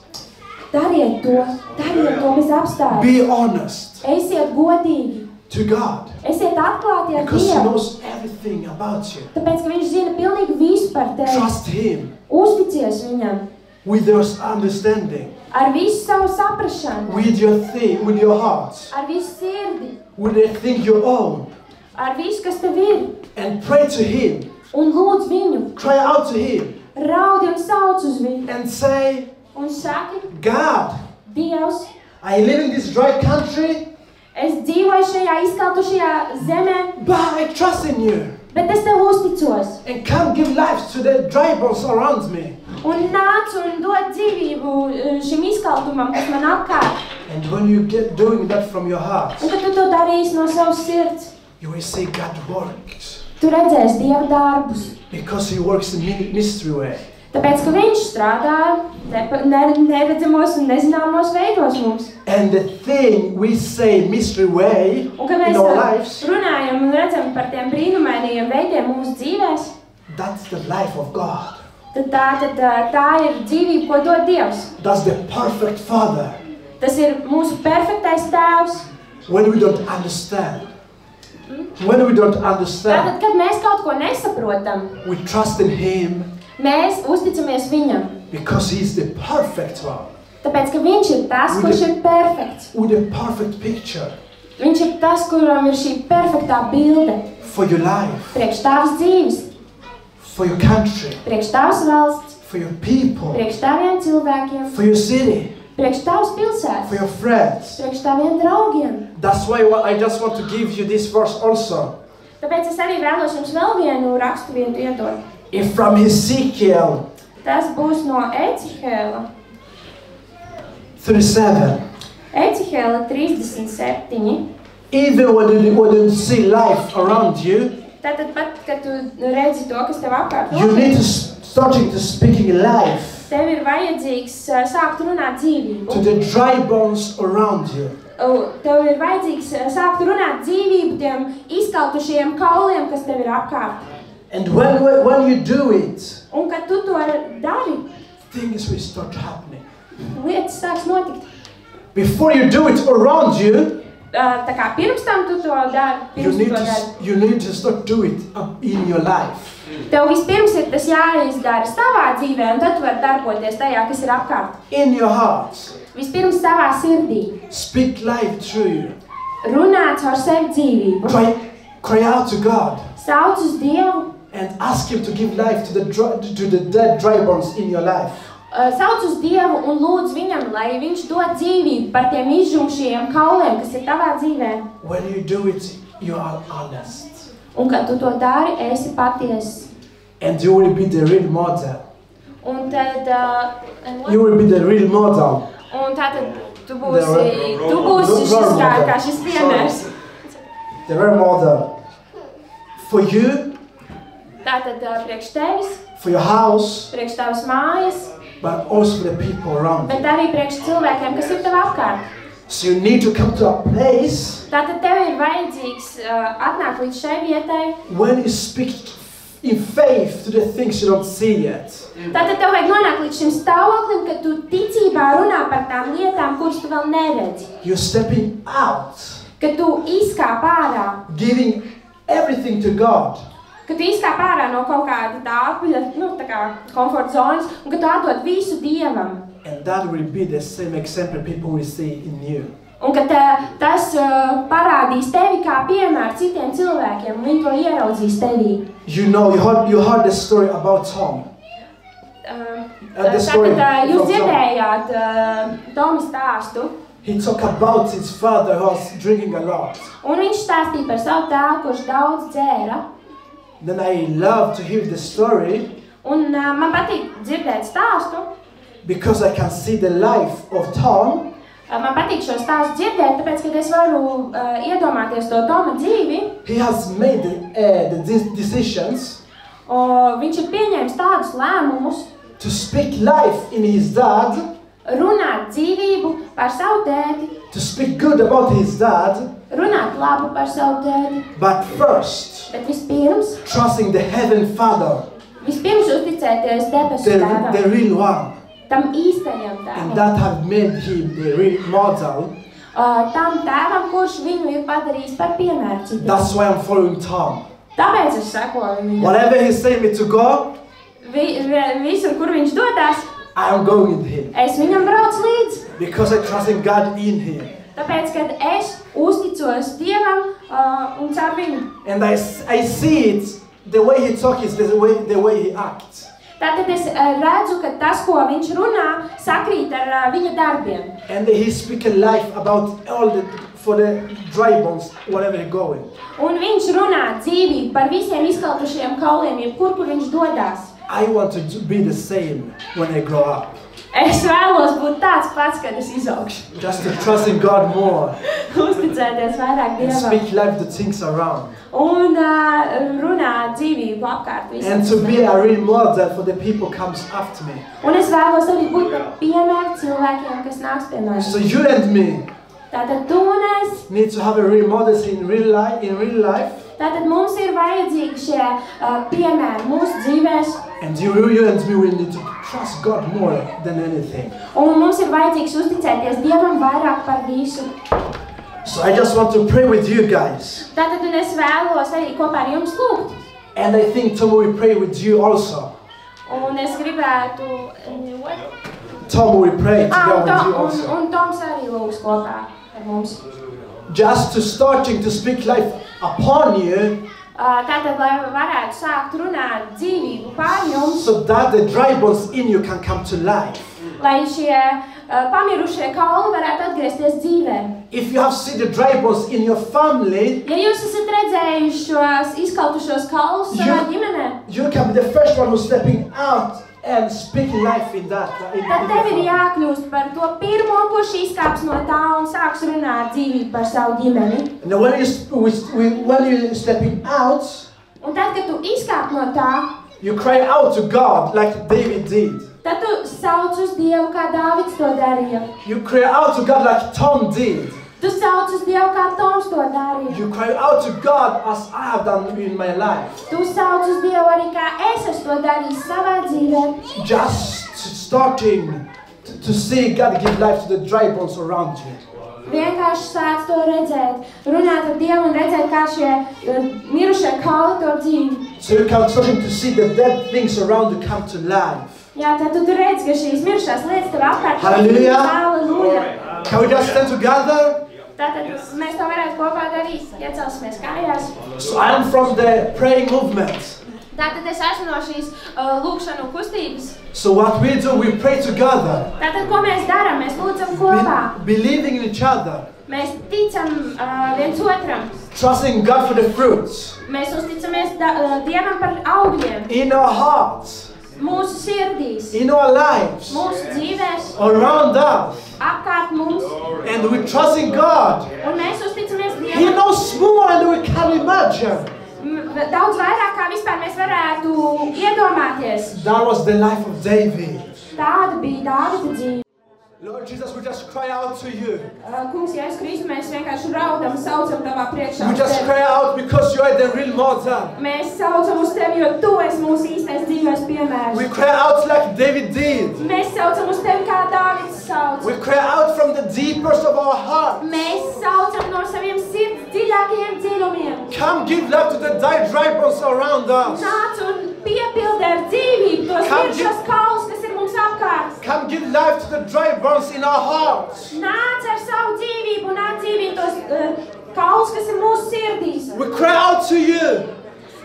Dariet to bez apstākļiem. Be honest Esiet godīgi. to God. Esiet atklāti ar Because He Dievu. knows everything about you. Tāpēc, ka viņš zina pilnīgi visu par tevi. Trust Him Uzticies viņam. with your understanding, Ar visu savu saprašanu. with your heart, Ar visu sirdi. with the thing you own, Ar visu, kas tev ir. and pray to Him. Un lūdz viņu. Cry out to Him Raudi un sauc uz viņu. and say, Un saki, God, Dievs, I live in this dry country, es dzīvoju šajā izkaltušajā zemē, but I trust in you bet es tev uzticos. and can't give life to the dry bones around me. Un nāc un dod dzīvību šim izkaltumam, kas man apkārt. And when you get doing that from your heart, Un kad tu to darīsi no savas sirds, you will say God worked tu redzēsi Dieva darbus. because He works in mystery way. Tāpēc, ka viņš strādā neredzamos un nezināmos veidos mums. And the thing we say mystery way Un, kad in mēs our lives, runājam un redzam par tiem brīnumainajiem veidiem mūsu dzīvēs, that's the life of God. tad tā ir dzīvība, ko dod Dievs. That's the perfect Father. Tas ir mūsu perfektais tēvs. When we don't understand. When we don't understand, Tātad, kad mēs kaut ko nesaprotam, we trust in Him mēs uzticamies viņam. because He's the perfect one. Tāpēc, ka viņš ir tas, kurš ir perfekts. With a perfect picture Viņš ir tas, kuram ir šī perfektā bilde. for your life, Priekš tavas dzīves, for your country, priekš tavas valsts, for your people, priekš taviem cilvēkiem, for your city, priekš tavas for pilsētas, your friends. priekš taviem draugiem. That's why I just want to give you this verse also. Tāpēc es arī vēlos jums vēl vienu raksturvietu iedot. If from Ezekiel Tas būs no Ecihēla. 37, Ecihēla 37. even when you see life around you, Tātad pat, kad tu redzi to, kas tev apkārt you need to starting to speaking life tev ir vajadzīgs sākt runāt dzīvību. to the dry bones around you. Tev ir vajadzīgs sākt runāt dzīvību tiem izkaltušajiem kauliem, kas tev ir apkārt. And when you do it, Un kad tu to dari, things will start happening. lietas sāks notikt. Before you do it around you, Tā kā pirms tam tu to dari, you pirms tu to dari. need to start do it in your life. Tev vispirms ir tas jāizdara savā dzīvē, un tad tu vari darboties tajā, kas ir apkārt. In your heart, Vispirms savā sirdī. speak life through you. Runāt ar sevi dzīvību. Cry out to God Sauc uz Dievu. and ask Him to give life to the dead dry bones in your life. Sauc uz Dievu un lūdz viņam, lai viņš dod dzīvību par tiem izžumšajiem kauliem, kas ir tavā dzīvē. When you do it, you are honest. Un kad tu to dari, esi patiess. And you will be the real model. Un tad, You will be the real model. un tātad tu būsi šis kā šis piemērs. The real model. For you, Tātad priekš tevis, for your house, priekš tavas mājas, but also for the people around bet you. arī priekš cilvēkiem, kas ir tev apkārt. So you need to come to a place Tātad tev ir vajadzīgs atnākt līdz šai vietai. when you speak in faith to the things you don't see yet. Tātad tev vajag nonākt līdz šim stāvoklim, kad tu ticībā runā par tām lietām, kuras tu vēl neredzi. You're stepping out, Kad tu izkāp ārā, giving everything to God. kad tu izkāp ārā no kaut kāda tāpļa, tā kā komforta zonas, un kad tu atdod visu Dievam. And that will be the same example people will see in you. Un kad tas parādīs tevi kā piemēru citiem cilvēkiem, un viņi to ieraudzīs tevī. You heard the story about Tom. The story Tātad jūs from Tom. dzirdējāt Toma stāstu, He talked about his father who was drinking a lot. un viņš stāstīja par savu tēvu, kurš daudz dzēra. Then I love to hear the story Un man patīk dzirdēt stāstu. because I can see the life of Tom. Man patīk šo stāstu dzirdēt, tāpēc, kad es varu iedomāties to Toma dzīvi. He has made the decisions Viņš ir pieņēmis tādus lēmumus, to speak life in his dad, runāt dzīvību par savu tēti, to speak good about his dad, runāt labu par savu tēti, but first bet vispirms trusting the heaven Father, uzticēties debesu the tēvam, real one. tam īstajam And tēvam, that have made him the real model. tam tēvam, kurš viņu ir padarījis par piemēru citiem. That's why I'm following Tom. Tāpēc es sekoju viņam. Whatever he's saying me to go, Visur, kur viņš dodas, I am going with him. es viņam braucu līdzi. Because I trust in God in him. Tāpēc, kad es uzticos Dievam un caur viņu. And I see it, the way he talks is the way he acts. Tātad es redzu, ka tas, ko viņš runā, sakrīt ar viņa darbiem. And he speaks life about for the dry bones, wherever he's going. Un viņš runā dzīvību par visiem izkaltušajiem kauliem, jebkur, kur viņš dodas. I want to be the same when I grow up. Es vēlos būt tāds pats, kad es izaugšu. Just to trust in God more Uzticēties vairāk and Dievam. speak life to things around. Un runāt dzīvību apkārt And to be a real model for the people comes after me. Un es vēlos arī būt par piemēru cilvēkiem, kas nāks pie manis. So you and me Tātad tu un es, need to have a real model in real life. tātad mums ir vajadzīgi šie piemēri mūsu dzīvēs. And you and me will need to trust God more than anything. Un mums ir vajadzīgs uzticēties Dievam vairāk par visu. So I just want to pray with you guys. Tātad un es vēlos arī kopā ar jums lūgt. And I think Tom will pray with you also. Un es gribētu... Tom will pray together with you also. Un Toms arī lūgs kopā ar mums. Just to starting to speak life upon you, Tātad, lai varētu sākt runāt dzīvību pār jums, so that the dry bones in you can come to life. lai šie pamirušie kauli varētu atgriezties dzīvē. If you have seen the dry bones in your family, Ja jūs esat redzējuši šos izkautušos kaulus savā ģimenē, you can be the first one who's stepping out and speaking life in that. tad tev ir jākļūst par to pirmo, kurš izkāps no tā un sāks runāt dzīvību par savu ģimeni. And when you're stepping out, Un tad, kad tu izkāp no tā, you cry out to God like David did. tad tu sauc uz Dievu, kā Dāvids to darīja. You cry out to God like Tom did. Tu sauc uz Dievu, kā Toms to darīja. You cry out to God as I have done in my life. Tu sauc uz Dievu arī, kā es esmu to darījis savā dzīvē. Just starting to see God give life to the dry bones around you. Vienkārši sāc to redzēt, runāt ar Dievu un redzēt, kā šie mirušie kauli to dzīvi. So you can starting to see the dead things around you come to life. Jā, tad tu redz, ka šīs mirušās lietas tev apkārt. Halleluja! Halleluja! Can we just stand together? Tātad mēs to varētu kopā darīt, iecelsimies kājās. So I am from the praying movement. Tātad es esmu no šīs lūkšanu kustības. So what we do, we pray together, Tātad, ko mēs darām? Mēs lūdzam kopā. believing in each other, Mēs ticam viens otram. trusting God for the fruits Mēs uzticamies Dievam par augļiem. in our hearts, Mūsu sirdīs, in our lives, mūsu dzīvēs, around us. apkārt mums. And we trust in God. Un mēs uzticamies He Dievam knows more than we can imagine. daudz vairāk, kā vispār mēs varētu iedomāties. That was the life of David. Tāda bija Dāvida dzīve. Lord Jesus, we just cry out to you. Kungs, Jēzus Kristus, mēs vienkārši raudam, saucam tavā priekšā We uz just tevi. cry out because you are the real model. Mēs saucam uz tevi, jo tu esi mūsu īstais dzīves piemērs. We cry out like David did. Mēs saucam uz tevi, kā Dāvids sauc. We cry out from the deepest of our heart. Mēs saucam no saviem sirds dziļākajiem dziļumiem. Come give life to the dry bones around us. Nāc un piepildi ar dzīvību tos Come mirušos kaulus, kas ir mums apkārt. Come give life to the dry bones in our hearts. Nāc ar savu dzīvību un atdzīvī tos kaulus, kas ir mūsu sirdīs. We cry out to you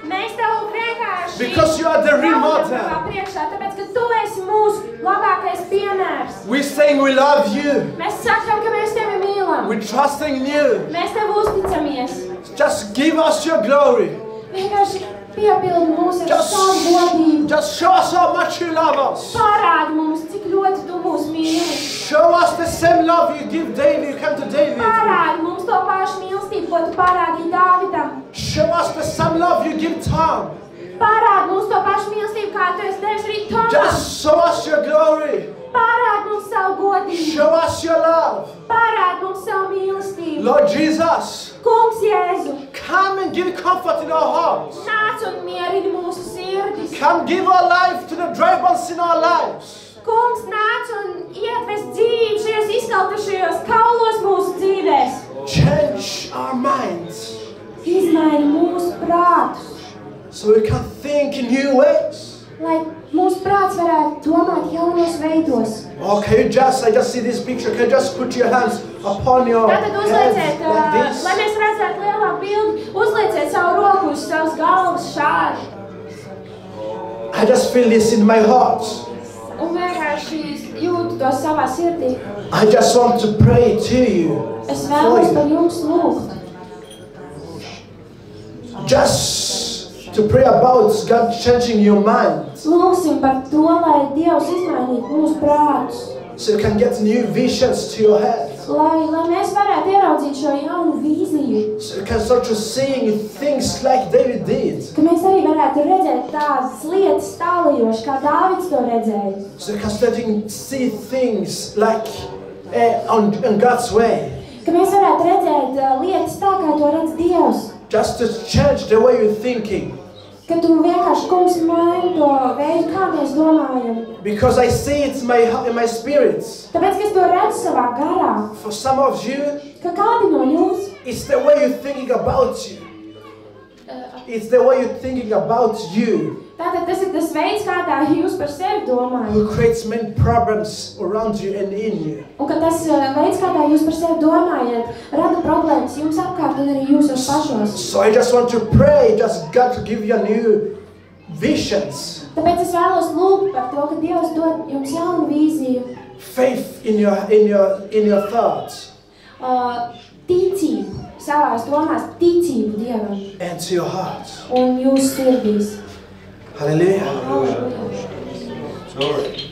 Mēs tev vienkārši because you are the real raudam model. tavā priekšā, tāpēc, ka tu esi mūsu labākais piemērs. We're saying we love you. Mēs sakam, ka mēs tevi mīlam. We're trusting you. Mēs tev uzticamies. Just give us your glory. Vienkārši piepildi mūs ar Just, savu godību. just show us how much you love us. Parādi mums, cik ļoti tu mūs mīli. Show us the same love you give David, you come to David. Parādi mums to pašu mīlestību, ko tu parādīji Dāvidam. Show us the same love you give Tom. Parādi mums to pašu mīlestību, kā tu esi devis arī Tomam. Just show us your glory. Parādi mums savu godību. Show us your love. Parādi mums savu mīlestību. Lord Jesus, Kungs Jēzu, come and give comfort in our hearts. nāc un mierini mūsu sirdis. Come give our life to the dry bones in our lives. Kungs nāc un iedves dzīvi šajos izkaltušajos kaulos mūsu dzīvēs. Change our minds Izmaini mūsu prātus, so we can think in new ways. lai mūsu prāts varētu domāt jaunos veidos. Okay, I just see this picture. Can you just put your hands upon your Tātad uzlieciet, head like this? lai mēs redzētu lielāku bildi, uzlieciet savu roku uz savas galvas šādi. I just feel this in my heart. Un vienkārši jūtu to savā sirdī. I just want to pray to you. Es vēlos par jums lūgt. Just to pray about God changing your mind. Lūksim par to, lai Dievs izmainītu mūsu prātus. So you can get new visions to your head. Lai mēs varētu ieraudzīt šo jaunu vīziju. So you can start to seeing things like David did. Ka mēs arī varētu redzēt tādas lietas tālajoši, kā Dāvids to redzēja. So you can start to see things like on God's way. Ka mēs varētu redzēt lietas tā, kā to redz Dievs. Just to change the way you're thinking. Ka tu vienkārši, kungs, maini to veidu, kā mēs domājam. Because I see it in my spirits. Tāpēc, ka es to redzu savā garā. For some of you, Ka kādi no jums, it's the way you're thinking about you. It's the way you're thinking about you. tātad tas ir tas veids, kādā jūs par sevi domājat. Who creates many problems around you and in you. Un ka tas veids, kādā jūs par sevi domājat, rada problēmas jums apkārt un arī jūsos pašos. So I just want to pray, just God to give you new visions. Tāpēc es vēlos lūgt par to, ka Dievs dod jums jaunu vīziju. Faith in your thoughts. Ticību savās domās, ticību Dievam And to your heart. un jūsu sirdīs. Hallelujah. Glory.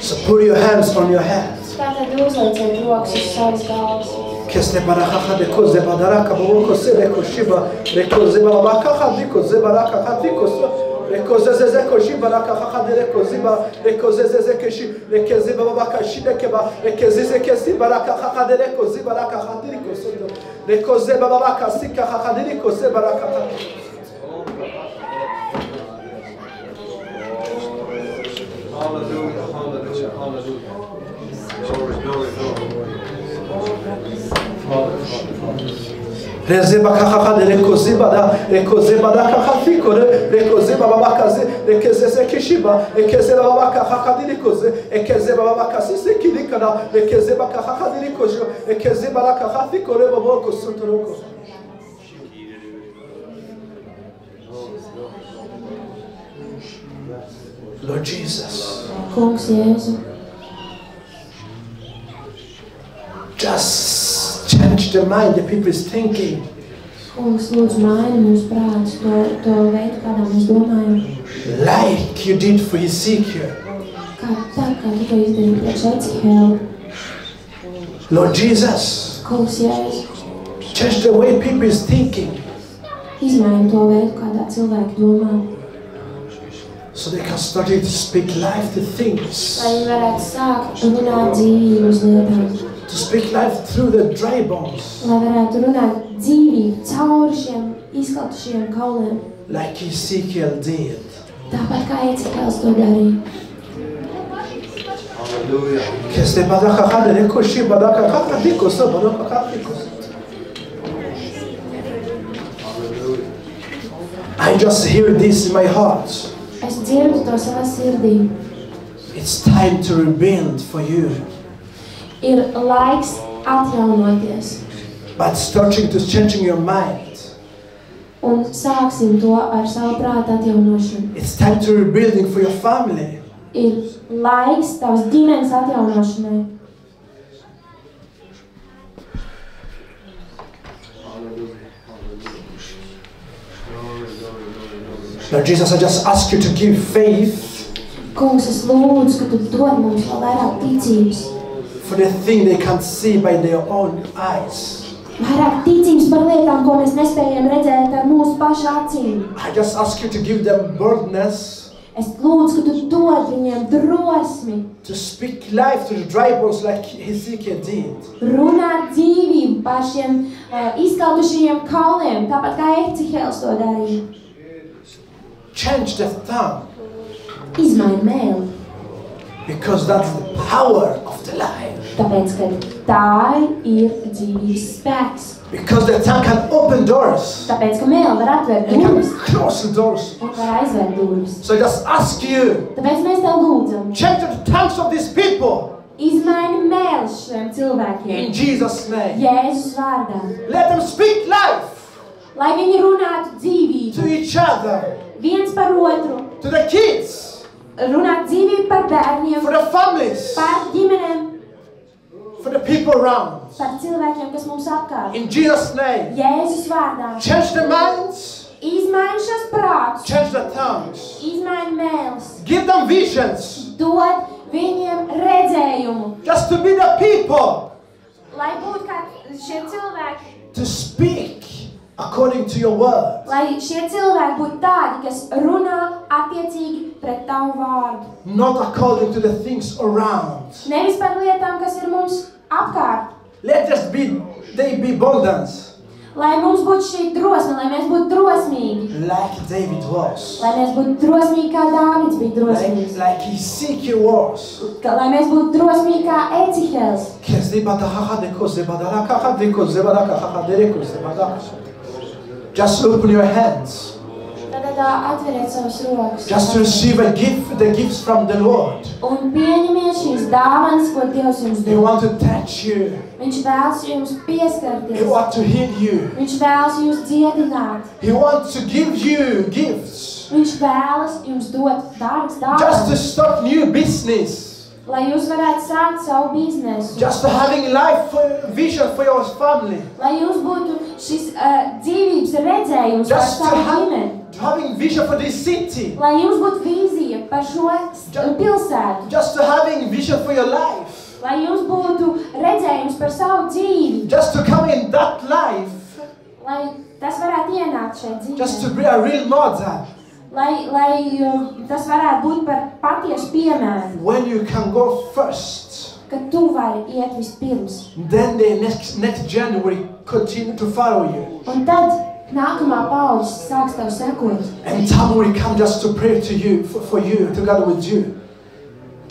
So put your hands on your head. Tātad uzlieciet rokas uz savas galvas. Keste baraka de koze badaraka boko se de koshiba de koze baraka de koze baraka de koze de koze ze koshiba baraka de koze ba de koze ze keshi de koze baraka shi de keba de koze ze kesi baraka de koze baraka de koze de koze baraka sika de koze baraka. Hallelujah, hallelujah, hallelujah. Glory, glory, glory. Rezeba kakha de koziba da koziba da kakha fikore de koziba baba kaze de kezese kishiba de kezeba baba kakha de koze de kezeba baba kasi se kilikana de kezeba kakha de kojo de kezeba la kakha fikore baba ko sutroko. Lord Jesus. Kungs Jēzu. Just change the mind the people is thinking. Kungs, lūdzu, maini mūsu prātus, to veidu, kādā mēs domājam. Like you did for Ezekiel. Kā tu to izdarīji priekš Ecihēla. Lord Jesus. Kungs Jēzu. Change the way people is thinking. Izmaini to veidu, kādā cilvēki domā. So they can start to speak life to things. Lai viņi varētu sākt runāt dzīvību uz lietām. To speak life through the dry bones. Lai varētu runāt dzīvību cauri šiem izklatušiem kauliem. Like Ezekiel did. Tāpat kā Ecihēls to darīja. Hallelujah. Keste badaka khadere koshi badaka khadiko so badaka khadiko. I just hear this in my heart. Es dzirdu to savā sirdī. It's time to rebuild for you. Ir laiks atjaunoties. But starting to changing your mind. Un sāksim to ar savu prātu atjaunošanu. It's time to rebuilding for your family. Ir laiks tavas ģimenes atjaunošanai. Lord Jesus, I just ask you to give faith Kungs, es lūdzu, ka tu dod mums vēl vairāk ticības. for the thing they can't see by their own eyes. Vairāk ticības par lietām, ko mēs nespējam redzēt ar mūsu pašu acīm. I just ask you to give them boldness Es lūdzu, ka tu dod viņiem drosmi. to speak life to the dry bones like Ezekiel did. Runāt dzīvību par šiem izkaltušajiem kauliem, tāpat kā Ecihēls to darīja. Change the tongue Izmaini mēli, because that's the power of the life. tāpēc, ka tā ir dzīvības spēks. Because the tongue can open doors Tāpēc, ka mēli var atvērt and can durvis close the doors. un var aizvērt durvis. So I just ask you, Tāpēc mēs tev lūdzam, change the tongues of these people izmaini mēlus šiem cilvēkiem. in Jesus' name. Jēzus vārdā. Let them speak life Lai viņi runātu dzīvību to each other, viens par otru, to the kids, runāt dzīvību par bērniem, for the families, par ģimenēm, for the people around. par cilvēkiem, kas mums apkārt. In Jesus' name, Jēzus vārdā. change the minds, Izmaini šos prātus, change the other tongues. izmaini mēlis, Give them visions. dod viņiem redzējumu, Just to be the people lai būtu kā šie cilvēki, to speak according to your word. lai šie cilvēki būtu tādi, kas runā attiecīgi pret tavu vārdu. Not according to the things around. Nevis par lietām, kas ir mums apkārt. Let us they be bold ones, Lai mums būtu šī drosme, lai mēs būtu drosmīgi. like David was. Lai mēs būtu drosmīgi, kā Dāvids bija drosmīgs. Like Ezekiel was. Lai mēs būtu drosmīgi, kā Ecihels. Just open your hands. Tad atveriet savus rokas. Just to receive a gift, the gifts from the Lord. Un pieņemiet šīs dāvanas, ko Dievs jums He dod. wants to touch you. Viņš vēlas jums He pieskarties. wants to heal you. Viņš vēlas jūs dziedināt. He wants to give you gifts. Viņš vēlas jums dot dārgas Just to dāvanas. start new business. Lai jūs varētu sākt savu biznesu. Just to having life vision for your family. Lai jums būtu šis dzīvības redzējums par Just to savu ģimeni. having vision for this city. Lai jums būtu vīzija par šo pilsētu. Just to having vision for your life. Lai jums būtu redzējums par savu dzīvi. Just to come in that life. Lai tas varētu ienākt šeit Just to dzīvē. be a real mother. Lai tas varētu būt par patiesu piemēru. When you can go first, Ka tu vari iet vispirms. then the next January continue to follow you. Un tad nākamā paudze sāks tev sekot. And Tom will come just to pray to you, for you, together with you.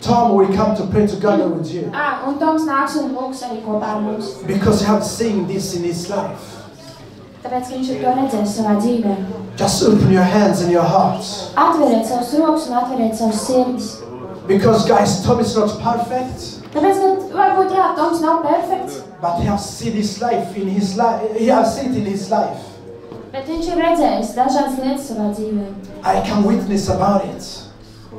Tom will come to pray together with you. Un Toms nāks un lūgs arī kopā ar mums. Because he has seen this in his life. Tāpēc, ka viņš ir to redzējis savā dzīvē. Just open your hands and your hearts. Atveriet savus rokas un atveriet savus sirdis. Because guys, Tom is not perfect, Tāpēc, ka varbūt jā, Toms nav perfekts, but he has seen his life in his life. He has seen it in his life. bet viņš ir redzējis dažādas lietas savā dzīvē. I can witness about it.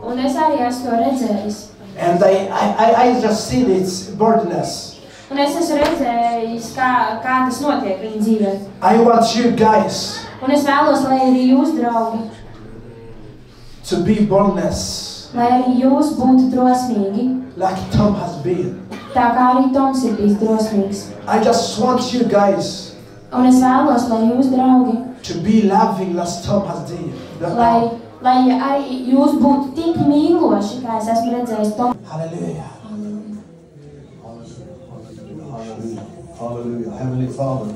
Un es arī esmu to redzējis. And I just seen its boldness. Un es esmu redzējis, kā tas notiek viņa dzīvē. I want you guys Un es vēlos, lai arī jūs, draugi, to be boldness lai arī jūs būtu drosmīgi, like Tom has been. tā kā arī Toms ir bijis drosmīgs. I just want you guys Un es vēlos, lai jūs, draugi, to be loving as Tom has done. lai arī jūs būtu tik mīloši, kā es esmu redzējis Tomu. Hallelujah. Hallelujah. Hallelujah. Heavenly Father,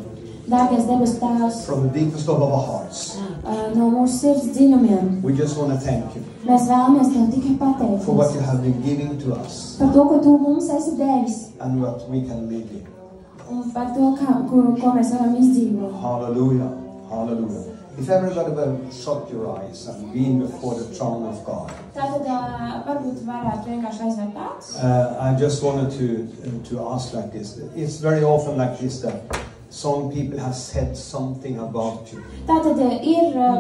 Dārgais debes Tēvs, from the deepest of our hearts, no mūsu sirds dziļumiem, we just want to thank you mēs vēlamies Tev tikai for what pateikties you have been giving to us par to, ko Tu mums esi devis, and what we can live in. un par to, ko mēs varam izdzīvot. Hallelujah. Hallelujah. If everybody will shut your eyes and be before the throne of God, Tātad varbūt varētu vienkārši aizvērt tāds. I just wanted to ask like this. It's very often like this that some people have said something about you. Tātad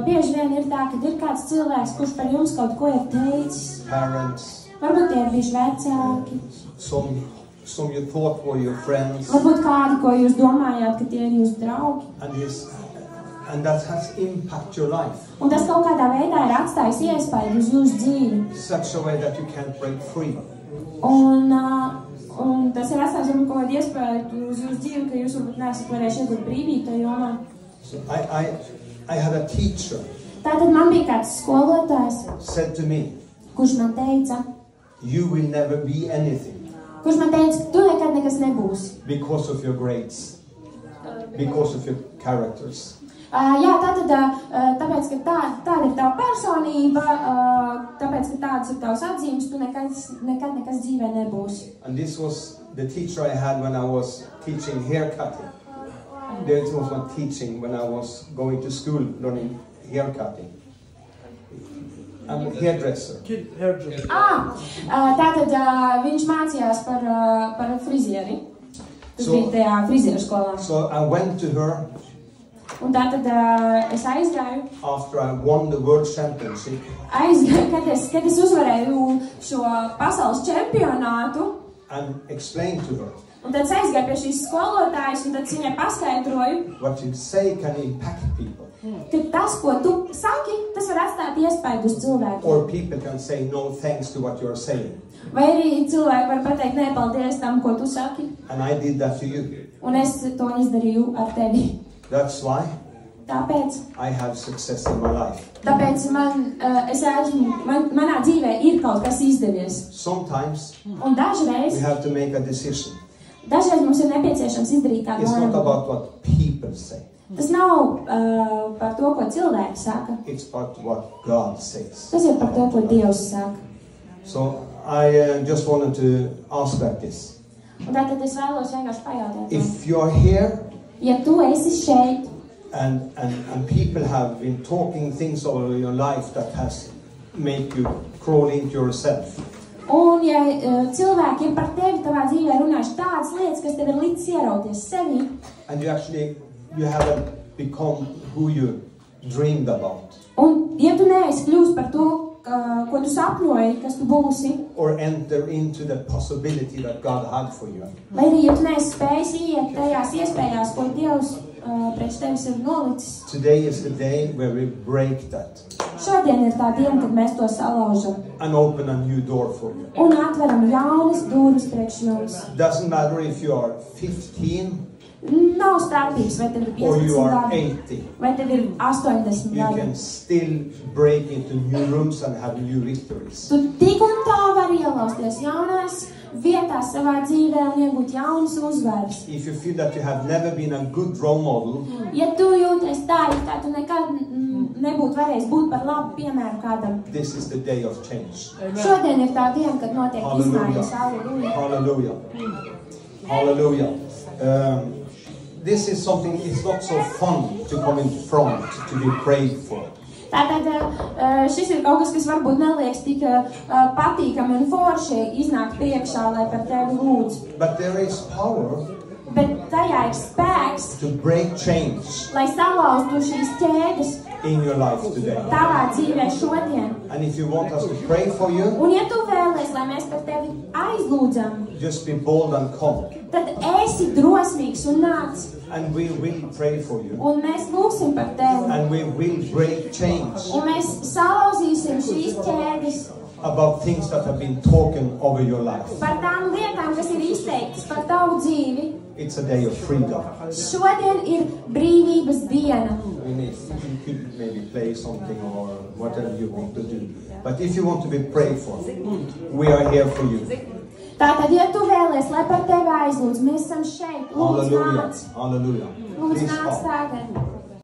bieži vien ir tā, ka ir kāds cilvēks, kurš par jums kaut ko ir teicis. Parents, Varbūt tie ir bijuši vecāki. some you thought were your friends, Varbūt kādi, ko jūs domājāt, ka tie ir jūsu draugi. and that has impacted your life Un tas kaut kādā veidā ir atstājis iespaidu uz jūsu dzīvi. such a way that you can't break free. Un tas ir atstājis varbūt kaut kādu iespēju uz jūsu dzīvi, ka jūs varbūt neesat varējuši iegūt brīvību tajā jomā. So I had a teacher Tātad man bija kāds skolotājs, said to me, kurš man teica, you will never be anything ka tu nekad nekas nebūsi. because of your grades, because of your characters. Jā, tāpēc, ka tāda ir tava personība, tāpēc, ka tādas ir tavas atzīmes, tu nekad nekas dzīvē nebūsi. And this was the teacher I had when I was teaching hair cutting. This was my teaching when I was going to school learning hair cutting. I'm a hairdresser. Tātad viņš mācījās par frizieri. Tas bija tajā frizieru skolā. So I went to her Un tātad es aizgāju, after I won the world championship. kad es uzvarēju šo pasaules čempionātu. And explained to her Un tad es aizgāju pie šīs skolotājas, un tad es viņai paskaidroju, what you say can impact people. ka tas, ko tu saki, tas var atstāt iespaidu uz cilvēku. Or people can say no thanks to what you're saying. Vai arī cilvēki var pateikt, nepaldies tam, ko tu saki. And I did that to you. Un es to izdarīju ar tevi. That's why Tāpēc I have success in my life. Manā dzīvē ir kaut kas izdevies. Sometimes Un dažreiz we have to make a decision. Mums ir nepieciešams izdarīt kādu It's not lēmumu. about what people say. Tas nav par to, ko cilvēki saka. It's about what God says. Tas ir par to, ko Dievs saka. So I just wanted to ask like this. Un tātad es vēlos vienkārši pajautāt. If you are here Ja tu esi šeit, and people have been talking things over your life that has made you crawl into yourself. un ja cilvēki ir par tevi tavā dzīvē runājuši tādas lietas, kas tev ir līdz ierauties sevi, And you haven't become who you dreamed about. un ja tu neesi kļūst par to, ko tu sapņoji, kas tu būsi, Or enter into the possibility that God had for you. vai arī ja tu neesi spējis iet tajās iespējās, ko Dievs priekš tevis ir nolicis. Today is the day where we break that Šodien ir tā diena, kad mēs to salaužam and open a new door for you. un atveram jaunas durvis priekš jums. Doesn't matter if you are 15 Nav starpības, vai tev ir or you 15 are gadi, 80. vai tev ir 80 You gadi. can still break into new rooms and have new victories. Tu tik un tā vari ielausties jaunās vietās savā dzīvē un iegūt jaunas uzvaras. If you feel that you have never been a good role model, Ja tu jūties tā, tu nekad nebūtu varējis būt par labu piemēru kādam. this is the day of change. Šodien ir tā diena, kad notiek Hallelujah. izmaiņas. Halleluja. Hallelujah. Hallelujah. This is something, it's not so fun to come in front to be prayed for. Tātad šis ir kaut kas varbūt neliekas tik patīkami un forši iznākt priekšā, lai par tevi lūdzu. But there is power Bet tajā ir spēks, to break chains lai salauztu šīs ķēdes in your life today. tavā dzīvē šodien. And if you want us to pray for you, Un ja tu vēlies, lai mēs par tevi aizlūdzam, just be bold and come. tad esi drosmīgs un nāc. And we will pray for you. Un mēs lūgsim par tevi. And we will break chains Un mēs salauzīsim šīs ķēdes about things that have been talking over your life. par tām lietām, kas ir izteiktas par tavu dzīvi. It's a day of freedom. Šodien ir brīvības diena. You could maybe play something or whatever you want to do. But if you want to be prayed for, we are here for you. Tātad, ja tu vēlies, lai par tevi aizlūdz, mēs esam šeit. Lūdzu, Hallelujah. nāc. Hallelujah. Lūdzu, Please nāc come. tagad.